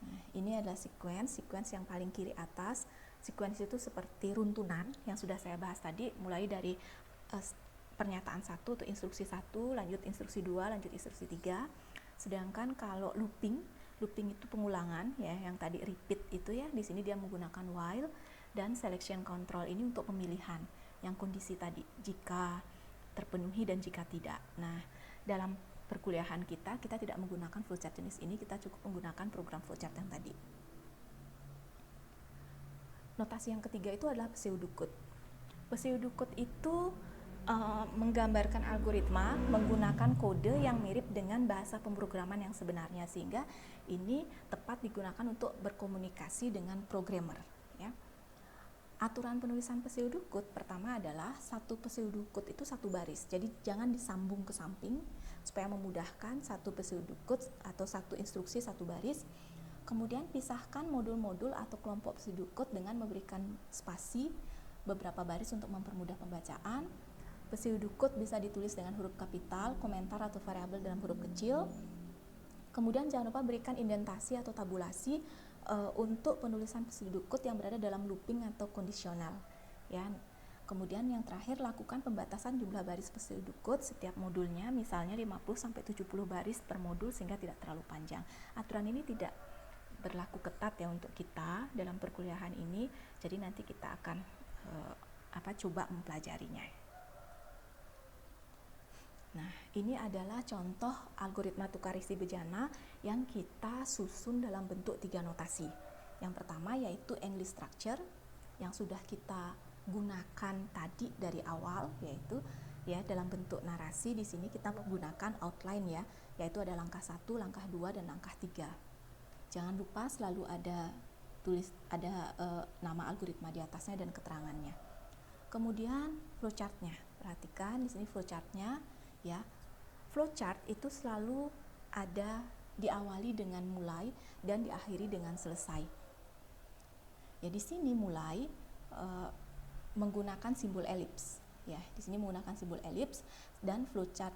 Nah, ini adalah sequence yang paling kiri atas. Sequence itu seperti runtunan yang sudah saya bahas tadi, mulai dari pernyataan 1 atau instruksi 1, lanjut instruksi 2, lanjut instruksi 3. Sedangkan kalau looping itu pengulangan, ya, yang tadi repeat itu, ya, di sini dia menggunakan while, dan selection control ini untuk pemilihan yang kondisi tadi, jika terpenuhi dan jika tidak. Nah, dalam perkuliahan kita tidak menggunakan flowchart jenis ini, kita cukup menggunakan program flowchart yang tadi. Notasi yang ketiga itu adalah pseudocode. Pseudocode itu menggambarkan algoritma menggunakan kode yang mirip dengan bahasa pemrograman yang sebenarnya, sehingga ini tepat digunakan untuk berkomunikasi dengan programmer, ya. Aturan penulisan pseudocode pertama adalah satu pseudocode itu satu baris, jadi jangan disambung ke samping supaya memudahkan satu pseudocode atau satu instruksi satu baris. Kemudian pisahkan modul-modul atau kelompok pseudocode dengan memberikan spasi beberapa baris untuk mempermudah pembacaan. Pseudocode bisa ditulis dengan huruf kapital, komentar atau variabel dalam huruf kecil. Kemudian jangan lupa berikan indentasi atau tabulasi untuk penulisan prosedur code yang berada dalam looping atau kondisional, ya. Kemudian yang terakhir, lakukan pembatasan jumlah baris prosedur code setiap modulnya, misalnya 50-70 baris per modul sehingga tidak terlalu panjang. Aturan ini tidak berlaku ketat ya untuk kita dalam perkuliahan ini, jadi nanti kita akan coba mempelajarinya. Nah, ini adalah contoh algoritma tukar isi bejana yang kita susun dalam bentuk 3 notasi. Yang pertama yaitu English structure yang sudah kita gunakan tadi dari awal, yaitu ya dalam bentuk narasi. Di sini kita menggunakan outline ya, yaitu ada langkah 1, langkah 2 dan langkah 3. Jangan lupa selalu ada nama algoritma di atasnya dan keterangannya. Kemudian flowchartnya. Perhatikan di sini flowchartnya ya. Flowchart itu selalu ada diawali dengan mulai dan diakhiri dengan selesai. Ya, di sini mulai menggunakan simbol elips ya. Di sini menggunakan simbol elips dan flowchart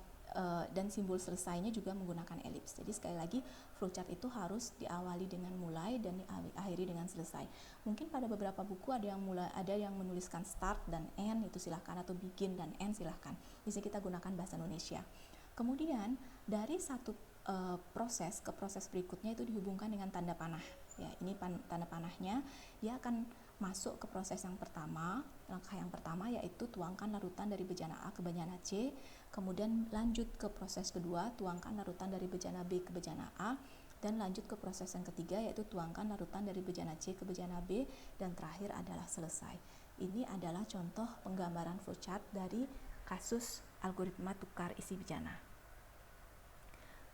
dan simbol selesainya juga menggunakan elips. Jadi sekali lagi flowchart itu harus diawali dengan mulai dan diakhiri dengan selesai. Mungkin pada beberapa buku ada yang menuliskan start dan end, itu silahkan, atau begin dan end silahkan. Di sini kita gunakan bahasa Indonesia. Kemudian dari satu proses ke proses berikutnya itu dihubungkan dengan tanda panah. Ya, ini tanda panahnya, dia akan masuk ke proses yang pertama. Langkah yang pertama yaitu tuangkan larutan dari bejana A ke bejana C. Kemudian lanjut ke proses kedua, tuangkan larutan dari bejana B ke bejana A, dan lanjut ke proses yang ketiga yaitu tuangkan larutan dari bejana C ke bejana B, dan terakhir adalah selesai. Ini adalah contoh penggambaran flowchart dari kasus algoritma tukar isi bejana.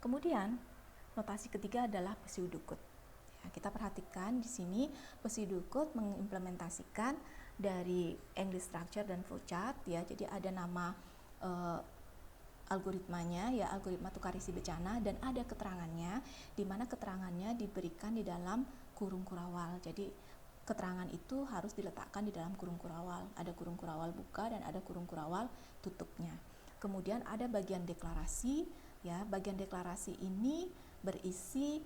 Kemudian notasi ketiga adalah pseudocode. Ya, kita perhatikan di sini pseudocode mengimplementasikan dari English structure dan flowchart ya. Jadi ada nama algoritmanya ya, algoritma tukar isi bejana, dan ada keterangannya, di mana keterangannya diberikan di dalam kurung kurawal. Jadi keterangan itu harus diletakkan di dalam kurung kurawal. Ada kurung kurawal buka dan ada kurung kurawal tutupnya. Kemudian ada bagian deklarasi ya. Bagian deklarasi ini berisi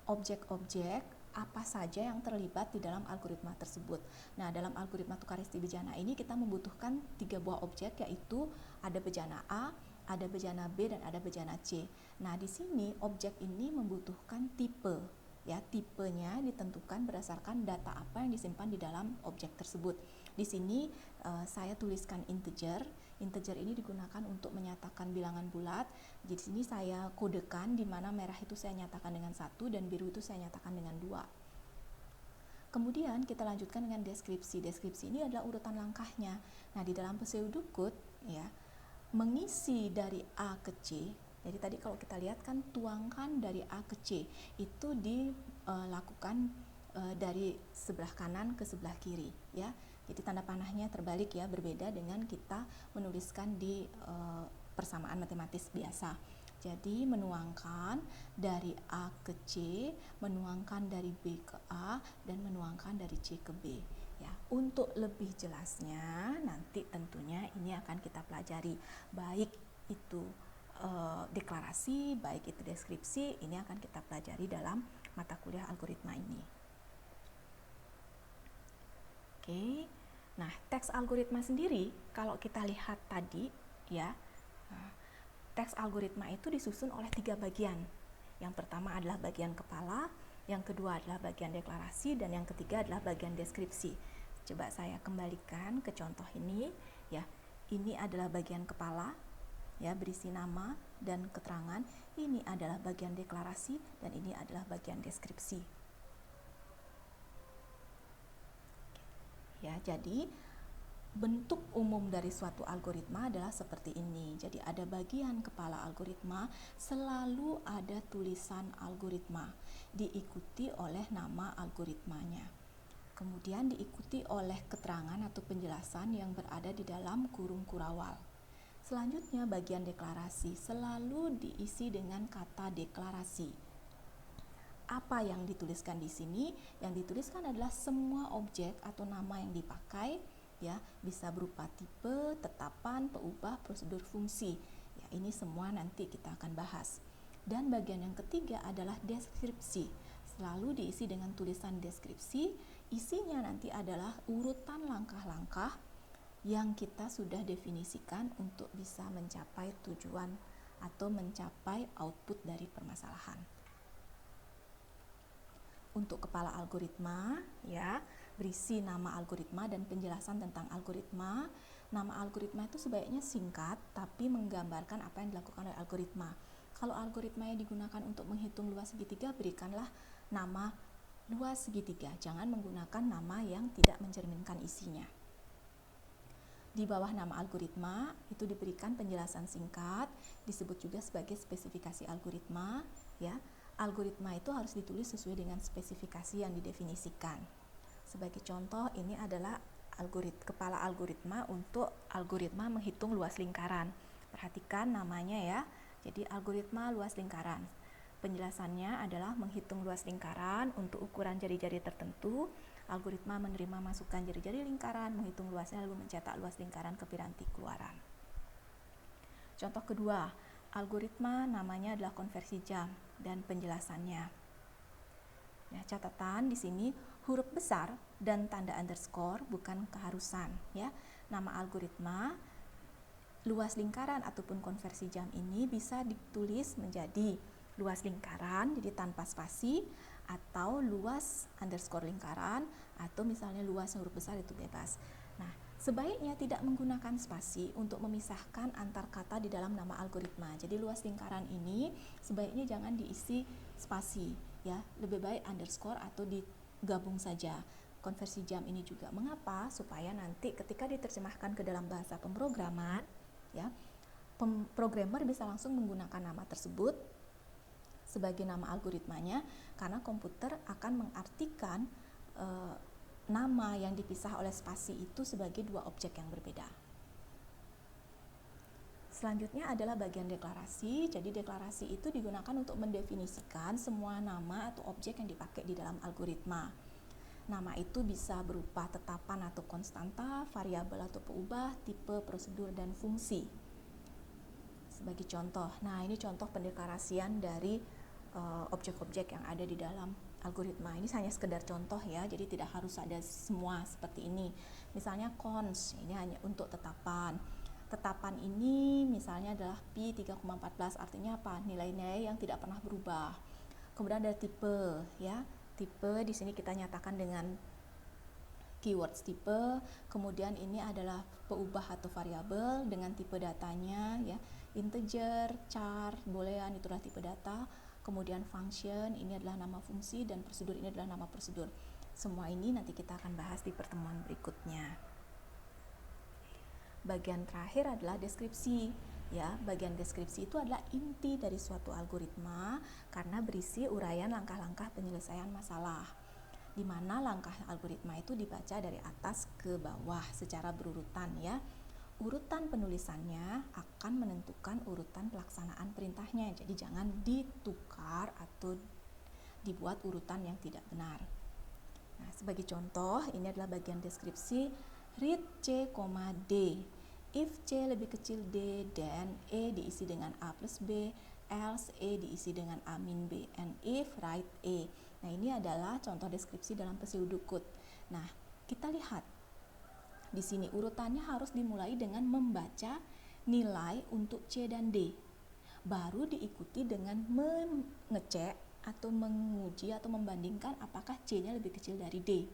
objek-objek apa saja yang terlibat di dalam algoritma tersebut. Nah, dalam algoritma tukar isi bejana ini kita membutuhkan 3 buah objek, yaitu ada bejana A, ada bejana B, dan ada bejana C. Nah, di sini objek ini membutuhkan tipe. Ya, tipenya ditentukan berdasarkan data apa yang disimpan di dalam objek tersebut. Di sini saya tuliskan integer. Integer ini digunakan untuk menyatakan bilangan bulat. Di sini saya kodekan, di mana merah itu saya nyatakan dengan 1 dan biru itu saya nyatakan dengan 2. Kemudian kita lanjutkan dengan deskripsi. Deskripsi ini adalah urutan langkahnya. Nah, di dalam pseudocode ya, mengisi dari A ke C. Jadi tadi kalau kita lihat kan tuangkan dari A ke C itu dilakukan dari sebelah kanan ke sebelah kiri ya. Jadi tanda panahnya terbalik ya, berbeda dengan kita menuliskan di persamaan matematis biasa. Jadi menuangkan dari A ke C, menuangkan dari B ke A, dan menuangkan dari C ke B. Ya, untuk lebih jelasnya nanti tentunya ini akan kita pelajari, baik itu deklarasi, baik itu deskripsi, ini akan kita pelajari dalam mata kuliah algoritma ini. Oke. Nah, teks algoritma sendiri kalau kita lihat tadi ya, teks algoritma itu disusun oleh 3 bagian. Yang pertama adalah bagian kepala, yang kedua adalah bagian deklarasi, dan yang ketiga adalah bagian deskripsi. Coba saya kembalikan ke contoh ini ya. Ini adalah bagian kepala ya, berisi nama dan keterangan. Ini adalah bagian deklarasi dan ini adalah bagian deskripsi. Ya, jadi bentuk umum dari suatu algoritma adalah seperti ini. Jadi ada bagian kepala algoritma, selalu ada tulisan algoritma, diikuti oleh nama algoritmanya. Kemudian diikuti oleh keterangan atau penjelasan yang berada di dalam kurung kurawal. Selanjutnya bagian deklarasi, selalu diisi dengan kata deklarasi. Apa yang dituliskan di sini? Yang dituliskan adalah semua objek atau nama yang dipakai ya, bisa berupa tipe, tetapan, peubah, prosedur, fungsi. Ya, ini semua nanti kita akan bahas. Dan bagian yang ketiga adalah deskripsi. Selalu diisi dengan tulisan deskripsi. Isinya nanti adalah urutan langkah-langkah yang kita sudah definisikan untuk bisa mencapai tujuan atau mencapai output dari permasalahan. Untuk kepala algoritma, ya, berisi nama algoritma dan penjelasan tentang algoritma. Nama algoritma itu sebaiknya singkat tapi menggambarkan apa yang dilakukan oleh algoritma. Kalau algoritma yang digunakan untuk menghitung luas segitiga, berikanlah nama luas segitiga. Jangan menggunakan nama yang tidak mencerminkan isinya. Di bawah nama algoritma itu diberikan penjelasan singkat, disebut juga sebagai spesifikasi algoritma, ya. Algoritma itu harus ditulis sesuai dengan spesifikasi yang didefinisikan. Sebagai contoh, ini adalah kepala algoritma untuk algoritma menghitung luas lingkaran. Perhatikan namanya ya. Jadi algoritma luas lingkaran. Penjelasannya adalah menghitung luas lingkaran untuk ukuran jari-jari tertentu. Algoritma menerima masukan jari-jari lingkaran, menghitung luasnya lalu mencetak luas lingkaran ke piranti keluaran. Contoh kedua, algoritma namanya adalah konversi jam dan penjelasannya. Nah, catatan di sini huruf besar dan tanda underscore bukan keharusan, ya. Nama algoritma luas lingkaran ataupun konversi jam ini bisa ditulis menjadi luas lingkaran jadi tanpa spasi, atau luas underscore lingkaran, atau misalnya luas huruf besar itu bebas. Nah, sebaiknya tidak menggunakan spasi untuk memisahkan antar kata di dalam nama algoritma. Jadi luas lingkaran ini sebaiknya jangan diisi spasi, ya. Lebih baik underscore atau digabung saja. Konversi jam ini juga mengapa? Supaya nanti ketika diterjemahkan ke dalam bahasa pemrograman, ya, programmer bisa langsung menggunakan nama tersebut sebagai nama algoritmanya, karena komputer akan mengartikan nama yang dipisah oleh spasi itu sebagai dua objek yang berbeda. Selanjutnya adalah bagian deklarasi. Jadi deklarasi itu digunakan untuk mendefinisikan semua nama atau objek yang dipakai di dalam algoritma. Nama itu bisa berupa tetapan atau konstanta, variabel atau peubah, tipe, prosedur, dan fungsi. Sebagai contoh, nah ini contoh pendeklarasian dari objek-objek yang ada di dalam algoritma. Ini hanya sekedar contoh ya, jadi tidak harus ada semua seperti ini. Misalnya const, ini hanya untuk tetapan. Tetapan ini misalnya adalah pi 3,14, artinya apa? Nilai-nilai yang tidak pernah berubah. Kemudian ada tipe, ya. Tipe di sini kita nyatakan dengan keywords tipe. Kemudian ini adalah peubah atau variabel dengan tipe datanya, ya. Integer, char, boolean, itulah tipe data. Kemudian function, ini adalah nama fungsi, dan prosedur ini adalah nama prosedur. Semua ini nanti kita akan bahas di pertemuan berikutnya. Bagian terakhir adalah deskripsi. Ya, bagian deskripsi itu adalah inti dari suatu algoritma karena berisi uraian langkah-langkah penyelesaian masalah, di mana langkah algoritma itu dibaca dari atas ke bawah secara berurutan, ya. Urutan penulisannya akan menentukan urutan pelaksanaan perintahnya. Jadi jangan ditukar atau dibuat urutan yang tidak benar. Nah, sebagai contoh, ini adalah bagian deskripsi read C, D. If C lebih kecil D, then E diisi dengan A plus B, else E diisi dengan A min B, and if write E. Nah, ini adalah contoh deskripsi dalam pseudocode. Nah, kita lihat di sini urutannya harus dimulai dengan membaca nilai untuk C dan D. Baru diikuti dengan mengecek atau menguji atau membandingkan apakah C-nya lebih kecil dari D.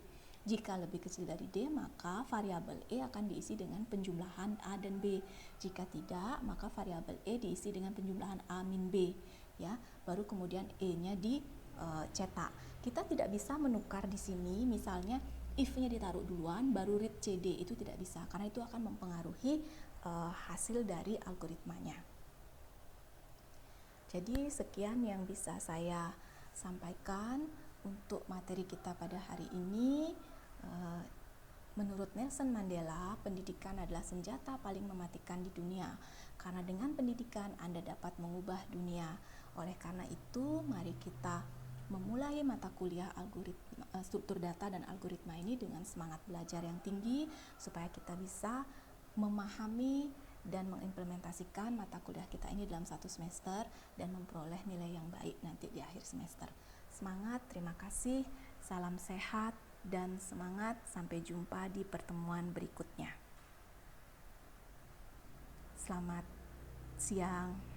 Jika lebih kecil dari D, maka variabel E akan diisi dengan penjumlahan A dan B. Jika tidak, maka variabel E diisi dengan penjumlahan A min B. Ya, baru kemudian E-nya dicetak. Kita tidak bisa menukar di sini, misalnya if-nya ditaruh duluan, baru read CD, itu tidak bisa, karena itu akan mempengaruhi hasil dari algoritmanya. Jadi sekian yang bisa saya sampaikan untuk materi kita pada hari ini. Menurut Nelson Mandela, pendidikan adalah senjata paling mematikan di dunia, karena dengan pendidikan Anda dapat mengubah dunia. Oleh karena itu, mari kita memulai mata kuliah struktur data dan algoritma ini dengan semangat belajar yang tinggi supaya kita bisa memahami dan mengimplementasikan mata kuliah kita ini dalam satu semester dan memperoleh nilai yang baik nanti di akhir semester. Semangat, terima kasih, salam sehat, dan semangat, sampai jumpa di pertemuan berikutnya. Selamat siang.